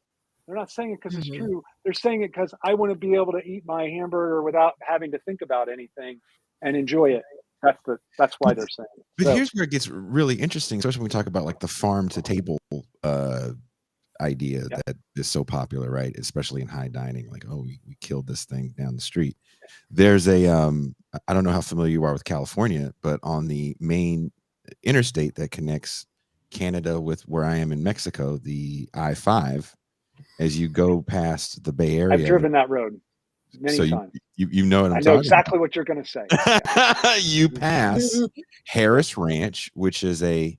They're not saying it because it's true. They're saying it because I want to be able to eat my hamburger without having to think about anything and enjoy it. That's why they're saying it. But here's where it gets really interesting, especially when we talk about like the farm to table idea that is so popular, right? Especially in high dining, like, oh, we killed this thing down the street. There's a I don't know how familiar you are with California, but on the main interstate that connects Canada with where I am in Mexico, the I-5, as you go past the Bay Area. I've driven that road many times. You know what I'm talking about. I know exactly what you're going to say. You pass Harris Ranch, which is a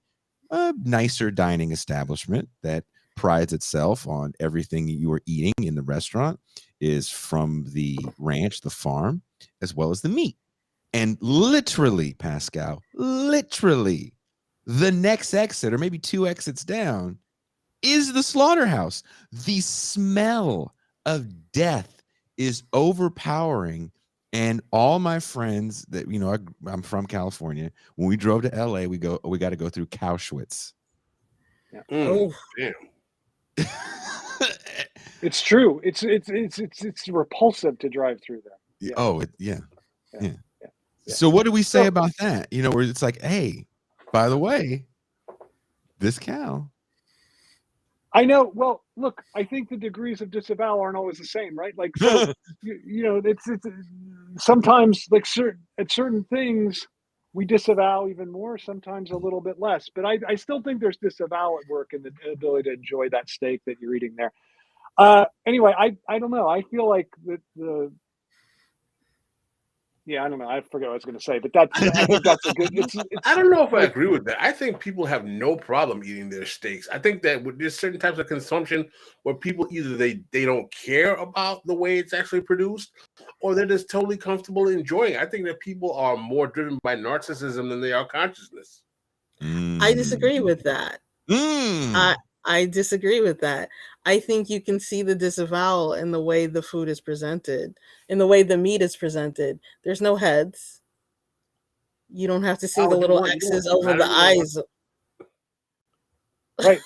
nicer dining establishment that prides itself on everything you are eating in the restaurant is from the ranch, the farm, as well as the meat. And literally, Pascal, the next exit, or maybe 2 exits down, is the slaughterhouse. The smell of death is overpowering. And all my friends that, you know, I'm from California. When we drove to LA, we got to go through Cowschwitz. Yeah. Oh, damn. It's true. It's repulsive to drive through there. Yeah. Oh, yeah. So what do we say about that? You know, where it's like, hey, by the way, this cow. I know. Well, look, I think the degrees of disavowal aren't always the same, right? Like, so, you know, it's sometimes like certain things we disavow even more, sometimes a little bit less. But I still think there's disavowal at work in the ability to enjoy that steak that you're eating there. Anyway, I don't know. I feel like I don't know. I forget what I was going to say, but I think that's a good. I don't know if I agree with that. I think people have no problem eating their steaks. I think that there's certain types of consumption where people either they don't care about the way it's actually produced, or they're just totally comfortable enjoying it. I think that people are more driven by narcissism than they are consciousness. I disagree with that. I disagree with that. I think you can see the disavowal in the way the food is presented, in the way the meat is presented. There's no heads. You don't have to see the little X's over the eyes. Right.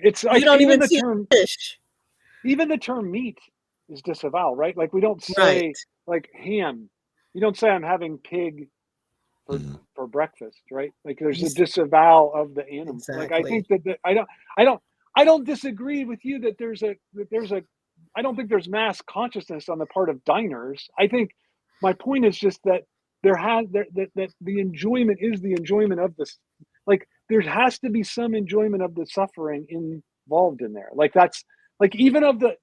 It's you don't even see term fish. Even the term meat is disavowal, right? Like we don't say like ham. You don't say I'm having pig for breakfast, right? Like there's a disavowal of the animal. Exactly. Like I think that I don't disagree with you that there's a I don't think there's mass consciousness on the part of diners. I think my point is just that that the enjoyment is the enjoyment of this. Like there has to be some enjoyment of the suffering involved in there. Like that's like even of the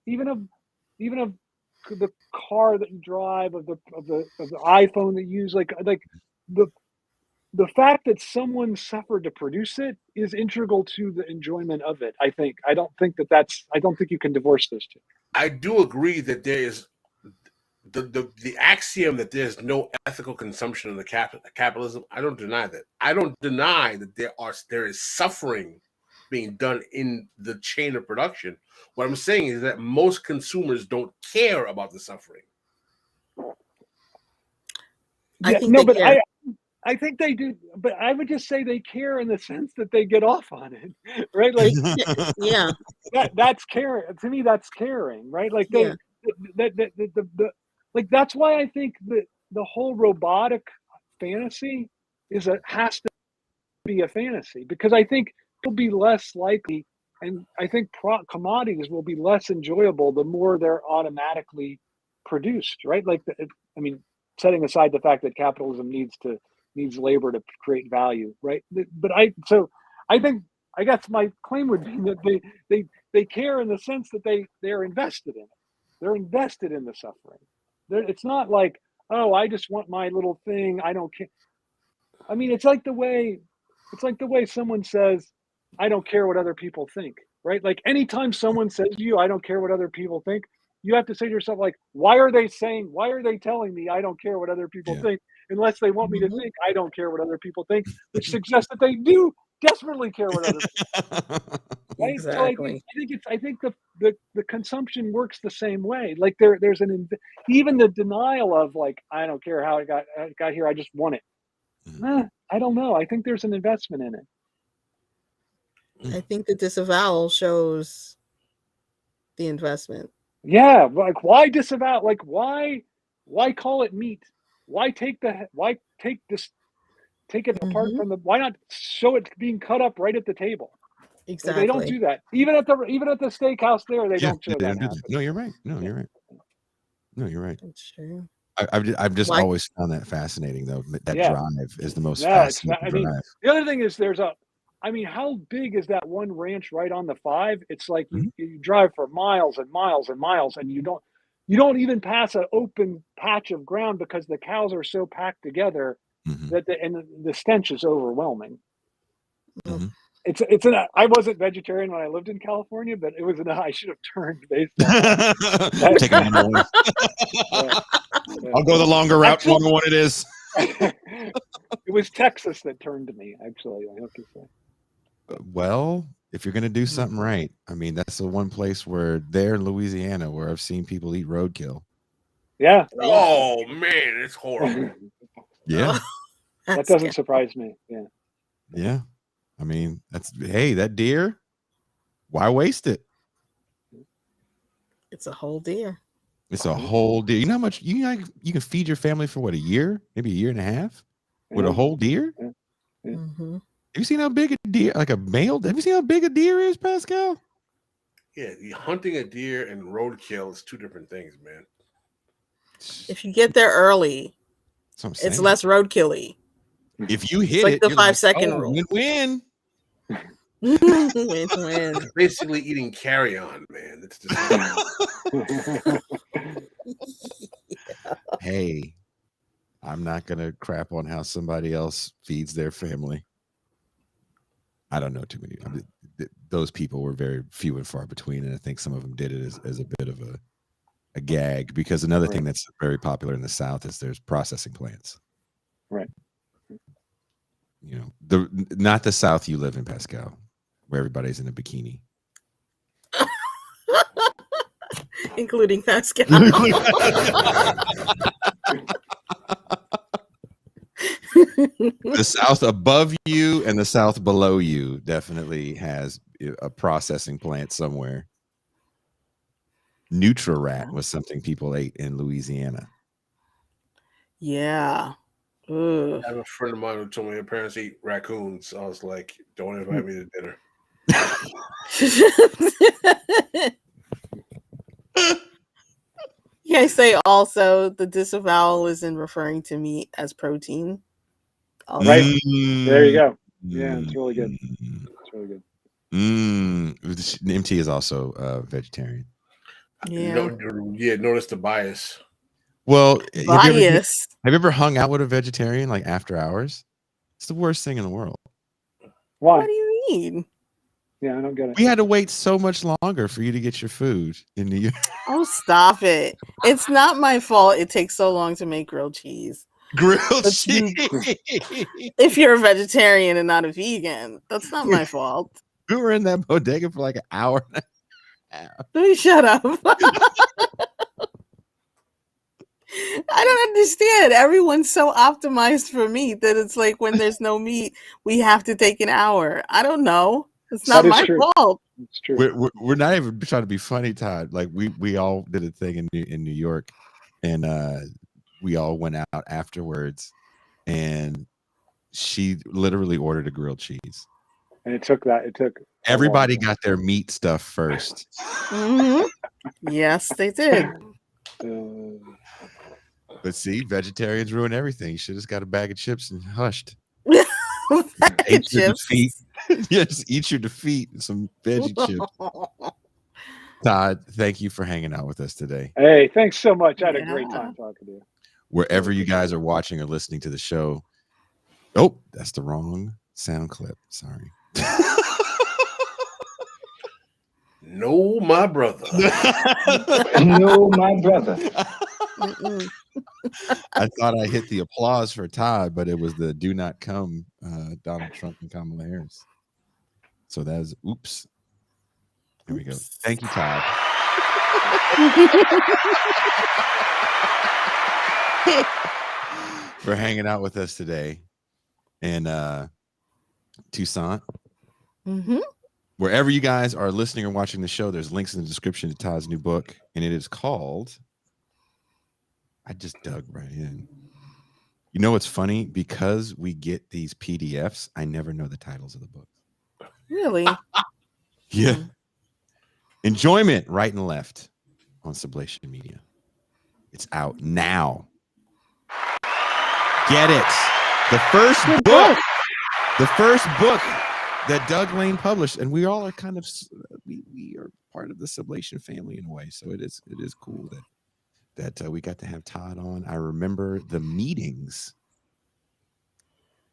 car that you drive, of the iPhone that you use, like the fact that someone suffered to produce it is integral to the enjoyment of it. I think. I don't think you can divorce those two. I do agree that the axiom that there's no ethical consumption of the capitalism, I don't deny that. I don't deny that there is suffering being done in the chain of production. What I'm saying is that most consumers don't care about the suffering. I think they do, but I would just say they care in the sense that they get off on it, right? Like, yeah, that's caring. To me, that's caring, right? Like like that's why I think that the whole robotic fantasy has to be a fantasy, because I think it'll be less likely, and I think commodities will be less enjoyable the more they're automatically produced, right? Like, I mean, setting aside the fact that capitalism needs labor to create value, right? But I guess my claim would be that they care in the sense that they're invested in it. They're invested in the suffering. It's not like, oh, I just want my little thing, I don't care. I mean, it's like the way someone says, I don't care what other people think, right? Like, anytime someone says to you, I don't care what other people think, you have to say to yourself, like, why are they telling me I don't care what other people think, unless they want me to think I don't care what other people think, which suggests that they do desperately care what other people think. Right? exactly. So I think the consumption works the same way. Like, there's even the denial of, like, I don't care how it got here, I just want it. I don't know. I think there's an investment in it. I think the disavowal shows the investment. Yeah, like, why disavow? Like, why call it meat? Why take it apart from the? Why not show it being cut up right at the table? Exactly. They don't do that. Even at the steakhouse there, they don't show that. Do that. No, you're right. No, you're right. That's true. I've just always found that fascinating, though. That drive is the most fascinating drive. The other thing is how big is that one ranch right on the 5? It's like you drive for miles and miles and miles, and you don't even pass an open patch of ground because the cows are so packed together that the stench is overwhelming. Mm-hmm. I wasn't vegetarian when I lived in California, but I should have turned based on that. I'll go the longer route. Actually, longer one it is. It was Texas that turned to me, actually, I have to say. Well, if you're going to do something right, I mean, that's the one place where in Louisiana where I've seen people eat roadkill. Yeah. Oh, man, it's horrible. Yeah. That doesn't surprise me. Yeah. Yeah. I mean, that deer, why waste it? It's a whole deer. It's a whole deer. You know how much you can feed your family for, what, a year, maybe a year and a half with a whole deer? Yeah. Mm-hmm. Have you seen how big a deer, like a male? Have you seen how big a deer is, Pascal? Yeah, hunting a deer and roadkill is two different things, man. If you get there early, it's less roadkill-y. If you hit it's like the 5-second rule. Win. Win. Basically eating carry-on, man. It's just Hey, I'm not gonna crap on how somebody else feeds their family. I don't know too many. Those people were very few and far between, and I think some of them did it as a bit of a gag, because another thing that's very popular in the South is there's processing plants. Right. You know, not the South you live in, Pascal, where everybody's in a bikini. Including Pascal. The South above you and the South below you definitely has a processing plant somewhere. Nutri-Rat was something people ate in Louisiana. Yeah. I have a friend of mine who told me her parents eat raccoons. I was like, don't invite me to dinner. Yeah, I say also the disavowal is in referring to meat as protein. Also. Right. There you go. Yeah, it's really good. It's really good. MT is also vegetarian. Yeah. Notice the bias. Well, have you ever hung out with a vegetarian like after hours? It's the worst thing in the world. Why? What do you mean? Yeah, I don't get it. We had to wait so much longer for you to get your food in New York. Oh, stop it. It's not my fault it takes so long to make grilled cheese. Grilled That's cheese. If you're a vegetarian and not a vegan, that's not my fault. We were in that bodega for like an hour and a half. Please shut up. I don't understand. Everyone's so optimized for meat that it's like when there's no meat, we have to take an hour. I don't know. It's not my fault. It's true. We're not even trying to be funny, Todd. Like we all did a thing in New York, and we all went out afterwards, and she literally ordered a grilled cheese. And it took everybody got their meat stuff first. Mm-hmm. Yes, they did. But see, vegetarians ruin everything. You should have just got a bag of chips and hushed. Ate your defeat. Yes, eat your defeat and some veggie chips. Todd, thank you for hanging out with us today. Hey, thanks so much. I had a great time talking to you. Wherever you guys are watching or listening to the show. Oh, that's the wrong sound clip. Sorry. No, my brother. No, my brother. I thought I hit the applause for Todd, but it was the "Do Not Come" Donald Trump and Kamala Harris. So that is oops. Here we go. Thank you, Todd. For hanging out with us today in Tucson. Mm-hmm. Wherever you guys are listening or watching the show, there's links in the description to Todd's new book, and it is called, I just dug right in. You know what's funny? Because we get these PDFs, I never know the titles of the books. Really? Yeah. Enjoyment, Right and Left on Sublation Media. It's out now. Get it. The first book. The first book that Doug Lane published, and we all are kind of we are part of the Sublation family in a way. So it is cool that we got to have Todd on. I remember the meetings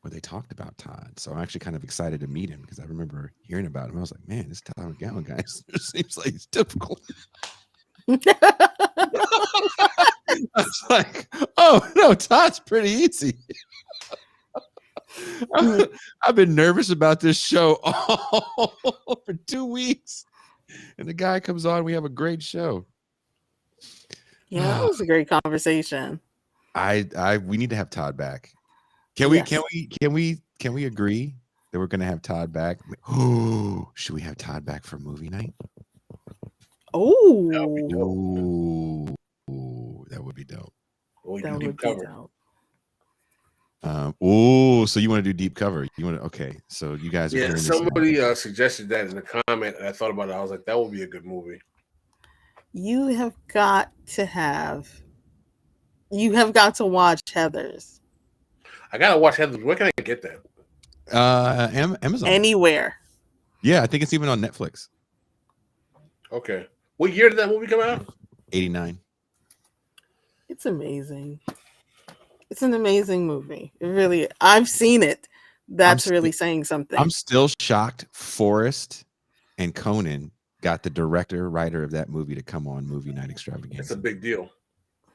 where they talked about Todd. So I'm actually kind of excited to meet him because I remember hearing about him. I was like, man, this Todd McGowan guy seems like he's difficult. I was like, oh no, Todd's pretty easy. I've been nervous about this show for 2 weeks, and the guy comes on. We have a great show. Yeah, that was a great conversation. We need to have Todd back. Can we agree that we're going to have Todd back? Oh, should we have Todd back for movie night? Oh, that would be dope. That would be dope. So you want to do deep cover? You want to? Okay, so you guys are hearing somebody suggested that in the comment, and I thought about it. I was like, that would be a good movie. You have got to watch Heathers. I gotta watch Heathers. Where can I get that? Amazon. Anywhere. Yeah, I think it's even on Netflix. Okay. What year did that movie come out? 89. It's amazing. It's an amazing movie. It really, I've seen it. That's really saying something. I'm still shocked Forrest and Conan got the director, writer of that movie to come on Movie Night Extravaganza. That's a big deal.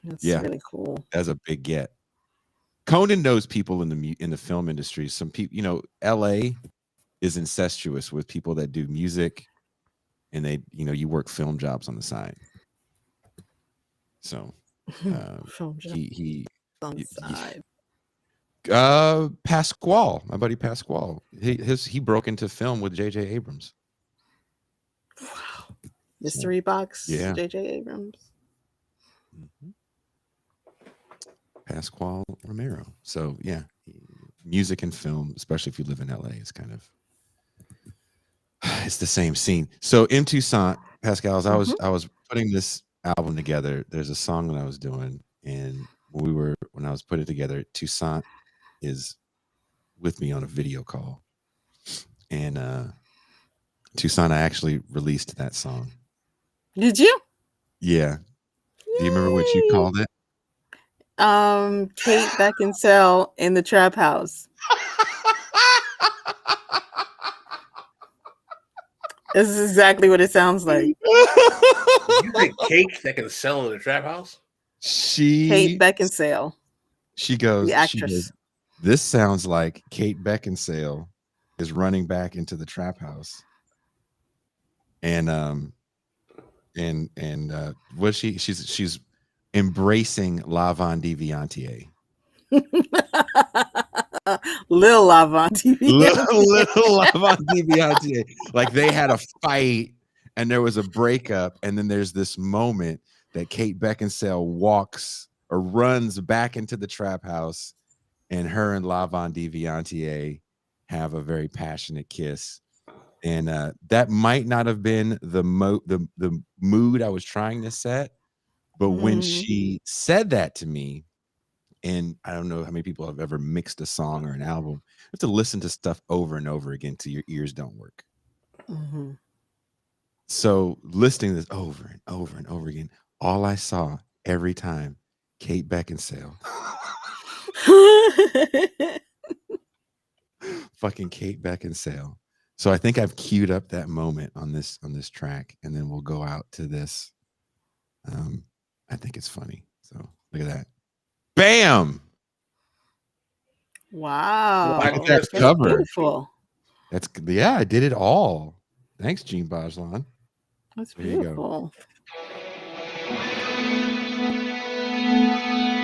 That's really cool. That's a big get. Conan knows people in the film industry. Some people, LA is incestuous with people that do music, and they, you work film jobs on the side. So film job. he on the side. Pasquale, my buddy Pasquale, he broke into film with J.J. Abrams. Wow. Mystery Box. Yeah. J.J. Abrams. Mm-hmm. Pasquale Romero. So yeah, music and film, especially if you live in LA, is kind of it's the same scene. So in Tucson, Pascal, I was putting this album together. There's a song that I was doing, and when I was putting it together, Tucson is with me on a video call, and Tucson, I actually released that song. Did you? Yeah. Do you remember what you called it? Kate Beckinsale in the Trap House. This is exactly what it sounds like. You think cake that can sell in the trap house? Kate Beckinsale, She goes, the actress. this sounds like Kate Beckinsale is running back into the trap house. And what she's embracing La Von Deviantier. Lil La Von Deviantier. Little La Von Deviantier. Like they had a fight and there was a breakup, and then there's this moment that Kate Beckinsale walks or runs back into the trap house, and her and La Von Deviantier have a very passionate kiss. And that might not have been the mood I was trying to set, but when she said that to me, and I don't know how many people have ever mixed a song or an album, you have to listen to stuff over and over again till your ears don't work. Mm-hmm. So listening to this over and over and over again, all I saw every time, Kate Beckinsale. Fucking Kate Beckinsale. So I think I've queued up that moment on this track, and then we'll go out to this. I think it's funny. So look at that. Bam! Wow. That's covered. Beautiful. I did it all. Thanks, Gene Bajlan. That's beautiful. There you go.